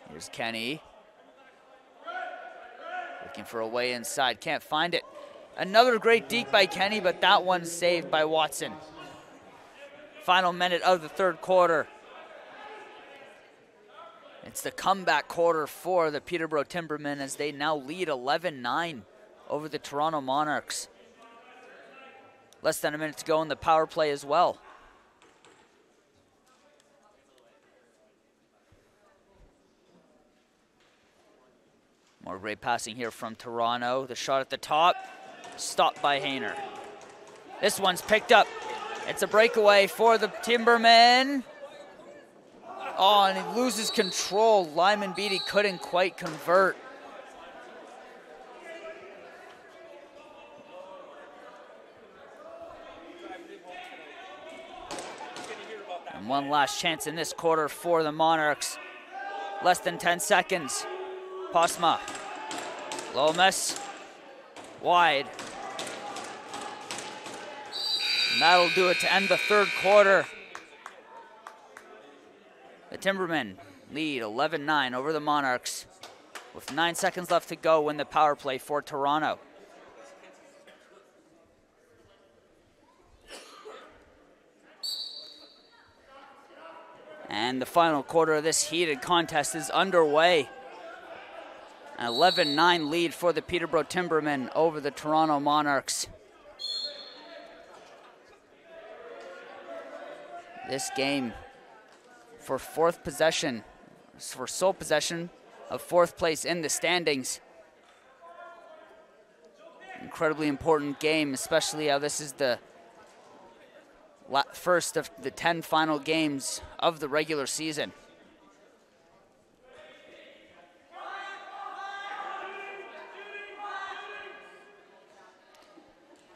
Here's Kenny. Looking for a way inside, can't find it. Another great deke by Kenny, but that one saved by Watson. Final minute of the third quarter. It's the comeback quarter for the Peterborough Timbermen as they now lead 11-9 over the Toronto Monarchs. Less than a minute to go in the power play as well. More great passing here from Toronto. The shot at the top, stopped by Hayner. This one's picked up. It's a breakaway for the Timbermen. Oh, and he loses control. Lyman Beatty couldn't quite convert. And one last chance in this quarter for the Monarchs. Less than 10 seconds. Posma. Lomas. Wide. And that'll do it to end the third quarter. The Timbermen lead 11-9 over the Monarchs with 9 seconds left to go in the power play for Toronto. And the final quarter of this heated contest is underway. An 11-9 lead for the Peterborough Timbermen over the Toronto Monarchs. This game for fourth possession, for sole possession of fourth place in the standings. Incredibly important game, especially how this is the first of the 10 final games of the regular season.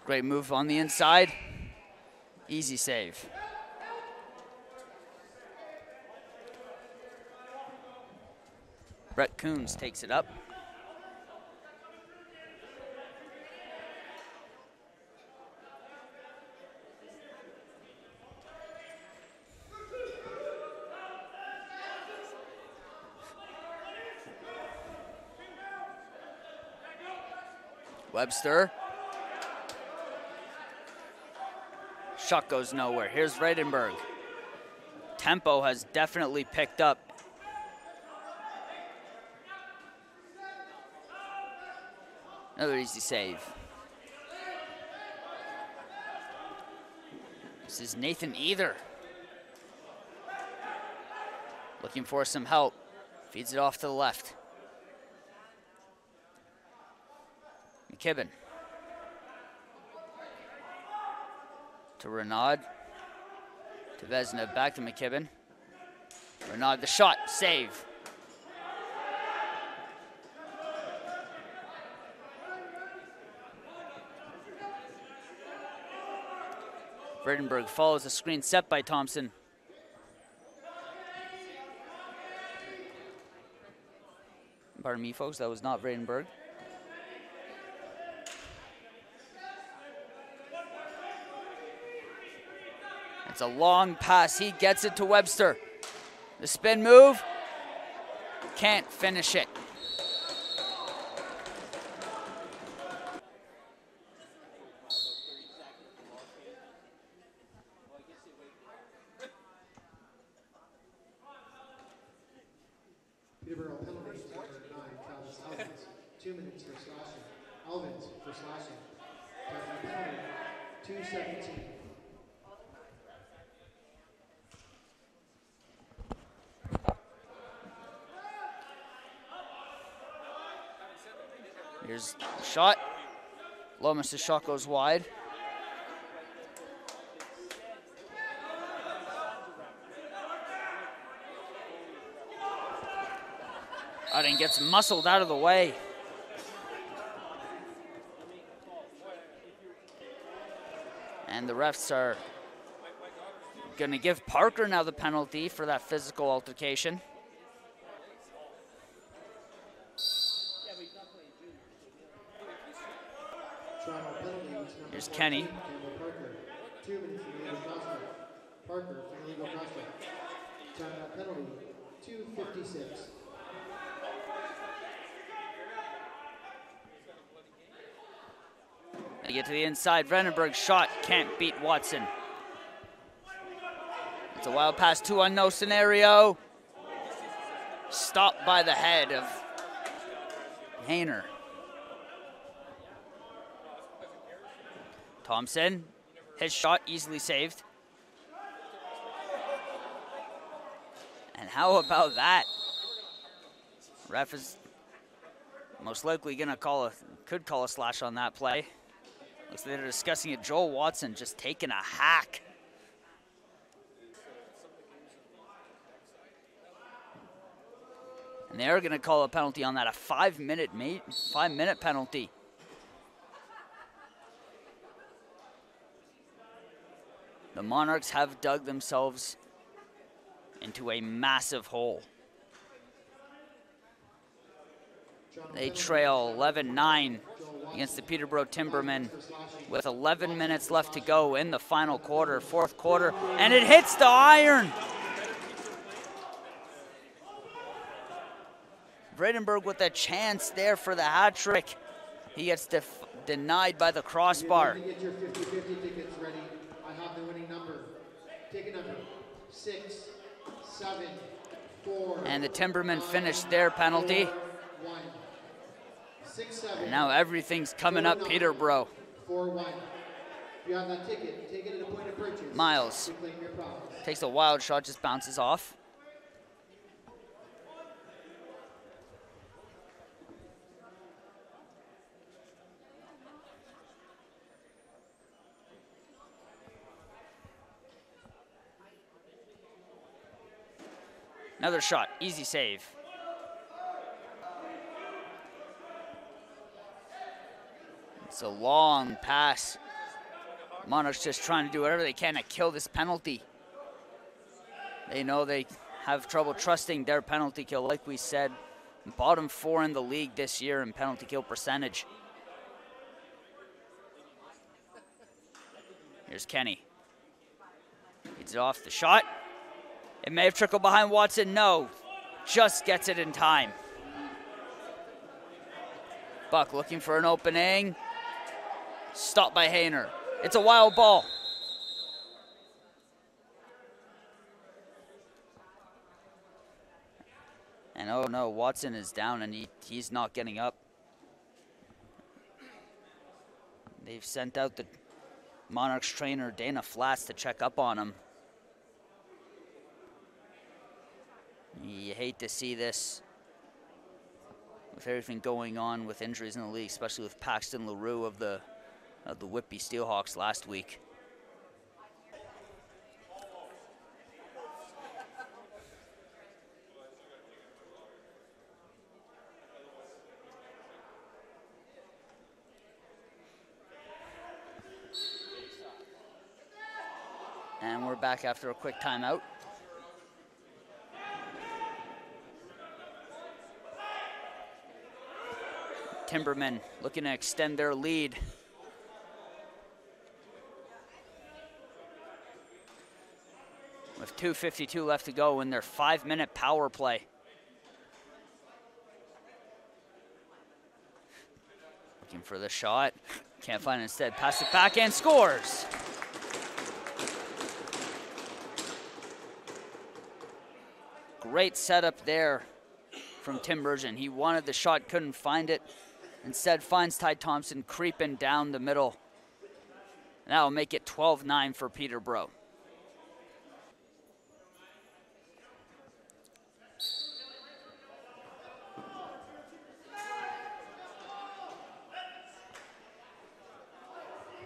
Great move on the inside. Easy save. Brett Coons takes it up. Webster. Shot goes nowhere. Here's Reidenberg. Tempo has definitely picked up. Another easy save. This is Nathan Either. Looking for some help. Feeds it off to the left. McKibben. To Renaud. To Vesna, back to McKibben. Renaud, the shot, save. Vredenberg follows the screen set by Thompson. Pardon me, folks, that was not Vredenberg. It's a long pass. He gets it to Webster. The spin move. Can't finish it. Peterborough penalty, number 9, Travis Alvins. 2 minutes for slashing. Alvins for slashing. Penalty, 2:17. Here's the shot. Lomas' shot goes wide. Auden gets muscled out of the way. And the refs are going to give Parker now the penalty for that physical altercation. Here's Kenny. Parker, 2 minutes for illegal crossing. Parker for illegal crossing. Timeout penalty, 2:56. They get to the inside. Vredenberg's shot can't beat Watson. It's a wild pass, 2-on-no scenario. Stopped by the head of Hayner. Thompson, his shot easily saved. And how about that? Ref is most likely gonna could call a slash on that play. Looks like they're discussing it. Joel Watson just taking a hack. And they're gonna call a penalty on that, a 5-minute penalty. The Monarchs have dug themselves into a massive hole. They trail 11-9 against the Peterborough Timbermen with 11 minutes left to go in the final quarter, fourth quarter, and it hits the iron. Vredenberg with a chance there for the hat trick. He gets denied by the crossbar. You're going to get your 50-50 tickets ready. I have the winning number. Ticket number 6, 7, 4. And the Timbermen finished their penalty. 4, 1. 6, 7. And now everything's coming up Peterborough. 4, 1. If you have that ticket, take it at a point of purchase. Miles to claim your prize. takes a wild shot, just bounces off. Another shot, easy save. It's a long pass. Monarchs just trying to do whatever they can to kill this penalty. They know they have trouble trusting their penalty kill, like we said. Bottom 4 in the league this year in penalty kill percentage. Here's Kenny. Gets it off the shot. It may have trickled behind Watson. No, just gets it in time. Buck looking for an opening. Stopped by Hayner. It's a wild ball. And oh no, Watson is down and he's not getting up. They've sent out the Monarchs trainer, Dana Flats, to check up on him. You hate to see this with everything going on with injuries in the league, especially with Paxton LaRue of the Whitby Steelhawks last week. And we're back after a quick timeout. Timbermen looking to extend their lead. With 2:52 left to go in their 5-minute power play. Looking for the shot. Can't find it instead. Pass it back and scores. Great setup there from Tim Burgeon. He wanted the shot, couldn't find it. Instead finds Ty Thompson creeping down the middle. And that'll make it 12-9 for Peterborough.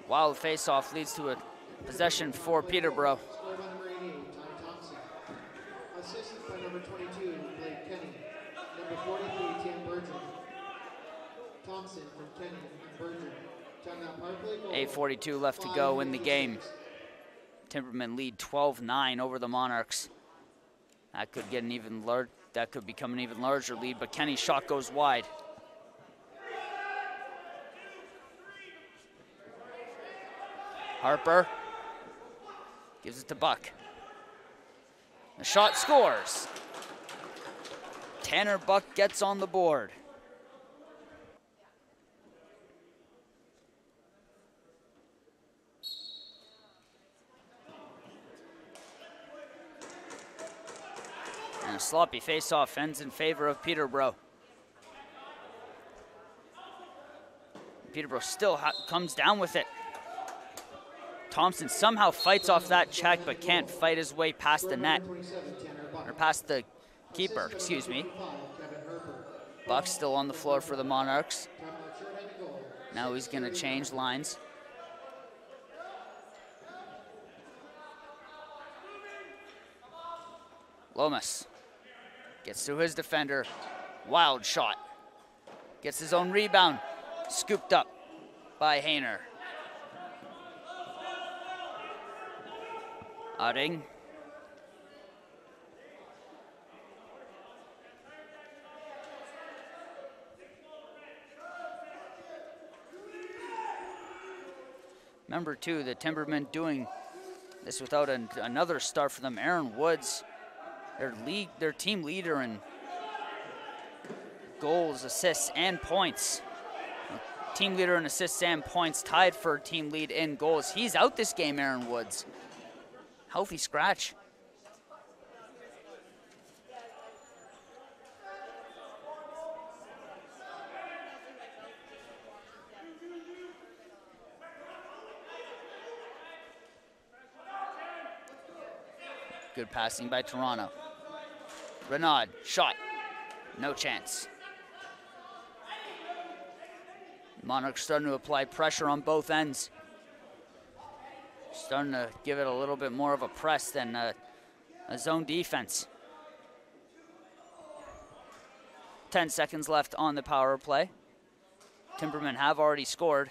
Wild face-off leads to a possession for Peterborough. Scored by number 88, Ty Thompson. Assisted by number 22, Blake Kenny. Number 43, Tim Burgeon. Thompson from Kenny and Burgeon. Timeout, power play goal. 8:42 left to go in the game. Timbermen lead 12-9 over the Monarchs. That could get an even that could become an even larger lead, but Kenny's shot goes wide. Harper gives it to Buck. The shot scores. Tanner Buck gets on the board. And a sloppy face-off ends in favor of Peterborough. Peterborough still comes down with it. Thompson somehow fights off that check, but can't fight his way past the net. Or past the keeper, excuse me. Buck's still on the floor for the Monarchs. Now he's going to change lines. Lomas gets to his defender. Wild shot. Gets his own rebound. Scooped up by Hayner. Utting. Remember, too, the Timbermen doing this without another start for them. Aaron Woods, their team leader in goals, assists, and points. Team leader in assists and points, tied for team lead in goals. He's out this game, Aaron Woods. Healthy scratch. Good passing by Toronto. Renaud, shot. No chance. Monarchs starting to apply pressure on both ends. Starting to give it a little bit more of a press than a zone defense. 10 seconds left on the power play. Timbermen have already scored.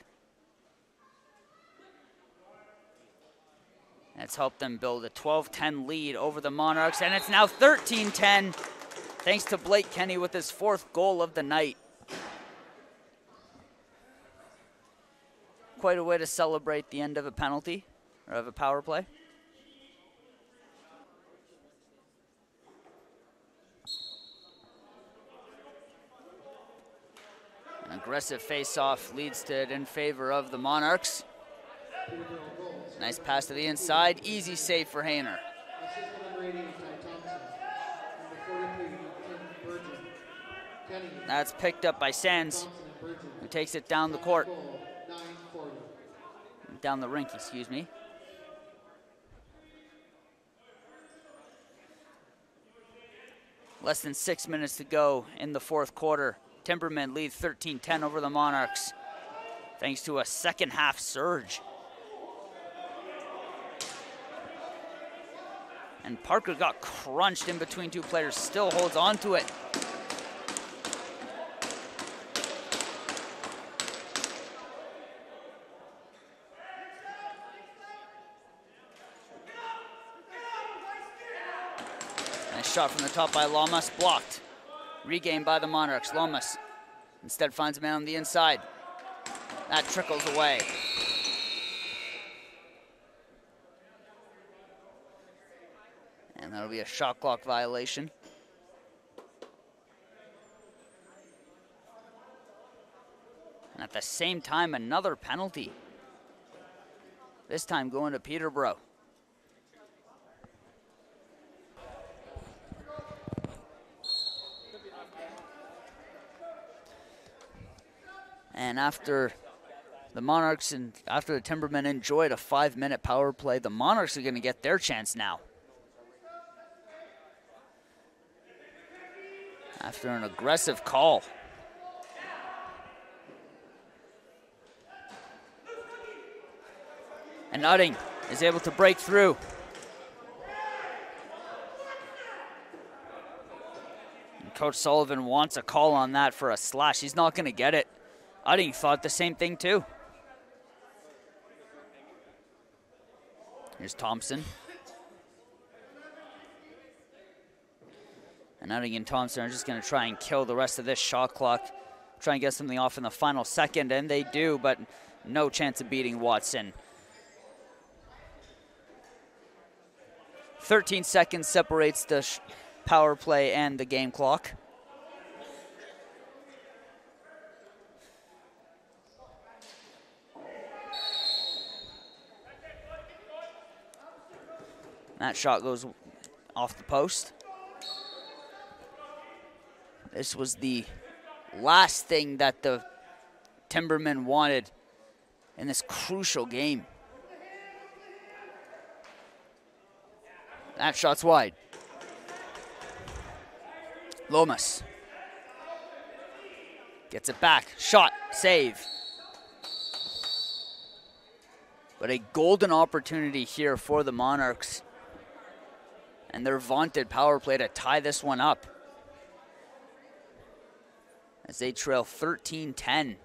That's helped them build a 12-10 lead over the Monarchs, and it's now 13-10 thanks to Blake Kenny with his 4th goal of the night. Quite a way to celebrate the end of a penalty, or of a power play. An aggressive face-off leads to it in favor of the Monarchs. Nice pass to the inside, easy save for Hayner. That's picked up by Sands, who takes it down the court. Down the rink, excuse me. Less than 6 minutes to go in the 4th quarter. Timbermen lead 13-10 over the Monarchs, thanks to a second half surge. And Parker got crunched in between two players, still holds on to it. Nice shot from the top by Lamas, blocked. Regained by the Monarchs. Lamas instead finds a man on the inside. That trickles away. And that'll be a shot clock violation. And at the same time, another penalty. This time going to Peterborough. And after the Monarchs and after the Timbermen enjoyed a 5-minute power play, the Monarchs are going to get their chance now. After an aggressive call. And Utting is able to break through. And Coach Sullivan wants a call on that for a slash. He's not going to get it. Utting thought the same thing too. Here's Thompson. And Utting and Thompson are just going to try and kill the rest of this shot clock. Try and get something off in the final second, and they do, but no chance of beating Watson. 13 seconds separates the power play and the game clock. That shot goes off the post. This was the last thing that the Timbermen wanted in this crucial game. That shot's wide. Lomas gets it back. Shot, save. But a golden opportunity here for the Monarchs and their vaunted power play to tie this one up as they trail 13-10.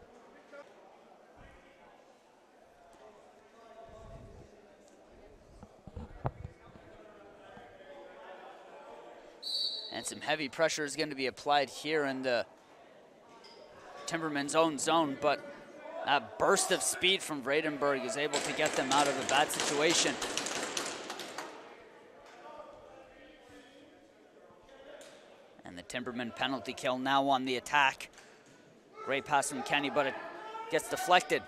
And some heavy pressure is going to be applied here in the Timbermen's own zone, but That burst of speed from Vredenberg is able to get them out of a bad situation. And the Timbermen penalty kill now on the attack. Great pass from Kenny, but it gets deflected.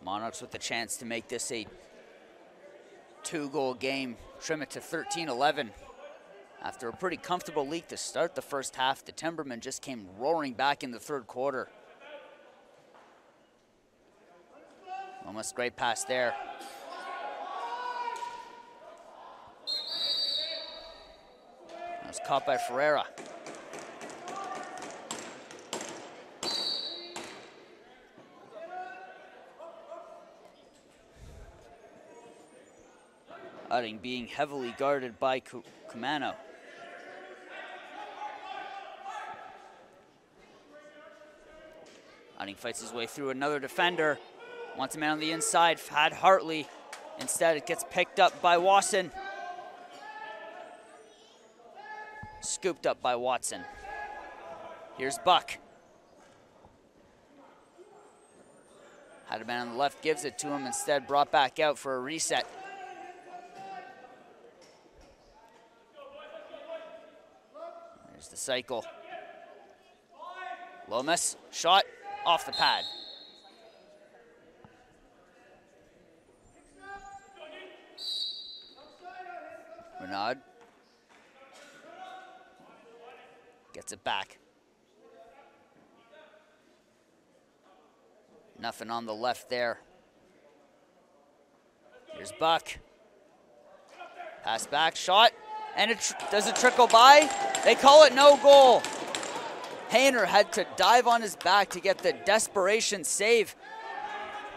Monarchs with the chance to make this a 2-goal game, trim it to 13-11. After a pretty comfortable lead to start the first half, the Timbermen just came roaring back in the third quarter. Almost great pass there. That was caught by Ferreira. Utting being heavily guarded by Kumano. Utting fights his way through another defender. Wants a man on the inside, had Hartley. Instead, it gets picked up by Watson. Scooped up by Watson. Here's Buck. Had a man on the left, gives it to him. Instead, brought back out for a reset. There's the cycle. Lomas, shot off the pad. Renaud gets it back. Nothing on the left there. Here's Buck. Pass back, shot, and it does it trickle by? They call it no goal. Hayner had to dive on his back to get the desperation save.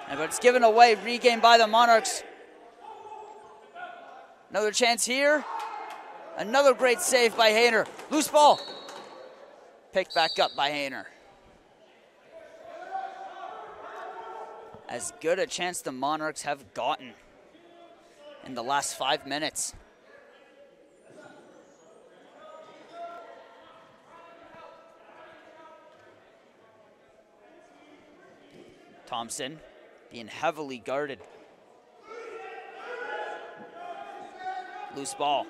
But it's given away, regained by the Monarchs. Another chance here. Another great save by Hayner. Loose ball. Picked back up by Hayner. As good a chance the Monarchs have gotten in the last 5 minutes. Thompson being heavily guarded. Loose ball.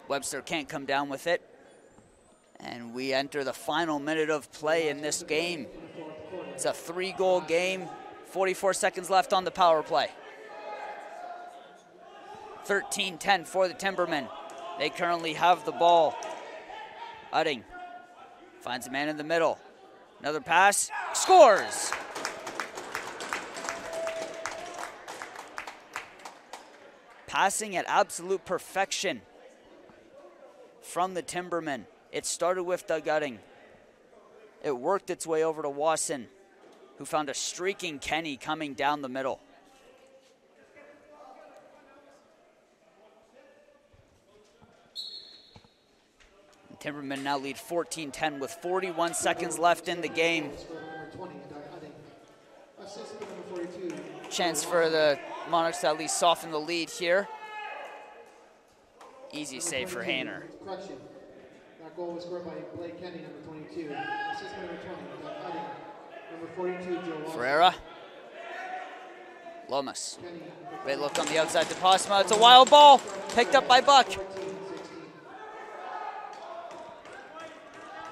Webster can't come down with it. And we enter the final minute of play in this game. It's a 3-goal game, 44 seconds left on the power play. 13-10 for the Timbermen. They currently have the ball. Utting finds a man in the middle. Another pass, scores! Passing at absolute perfection from the Timbermen. It started with Doug Utting. It worked its way over to Wasson, who found a streaking Kenny coming down the middle. The Timbermen now lead 14-10 with 41 seconds left in the game. Chance for the Monarchs to at least soften the lead here. Easy save for Hayner. That goal was scored by Blake Kenny, number 22. Assist number 20, Doug Utting. Number 42, Joe Watson. Ferreira. Lomas. Great look on the outside to Posma. It's a wild ball. Picked up by Buck.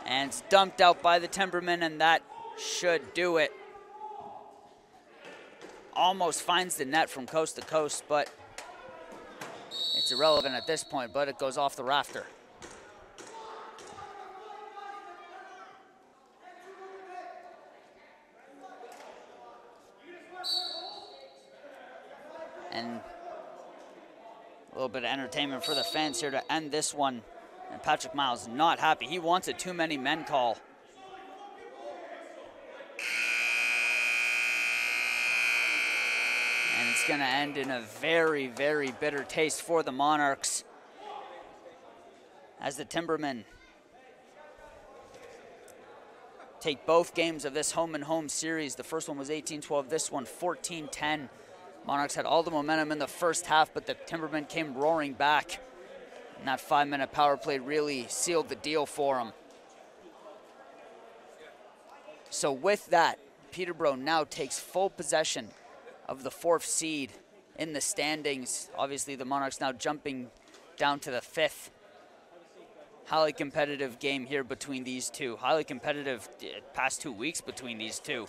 And it's dumped out by the Timbermen, and that should do it. Almost finds the net from coast to coast, but it's irrelevant at this point, but it goes off the rafter. And a little bit of entertainment for the fans here to end this one. And Patrick Miles not happy. He wants a too many men call. And it's going to end in a very, very bitter taste for the Monarchs, as the Timbermen take both games of this home-and-home series. The first one was 18-12, this one 14-10. Monarchs had all the momentum in the first half, but the Timbermen came roaring back. And that 5-minute power play really sealed the deal for them. So with that, Peterborough now takes full possession of the 4th seed in the standings. Obviously, the Monarchs now jumping down to the 5th. Highly competitive game here between these two. Highly competitive past 2 weeks between these two.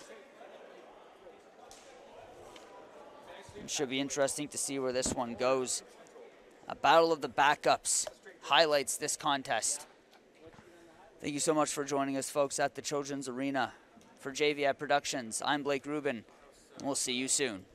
It should be interesting to see where this one goes. A battle of the backups highlights this contest. Thank you so much for joining us, folks, at the Children's Arena. For JVI Productions, I'm Blake Rubin, and we'll see you soon.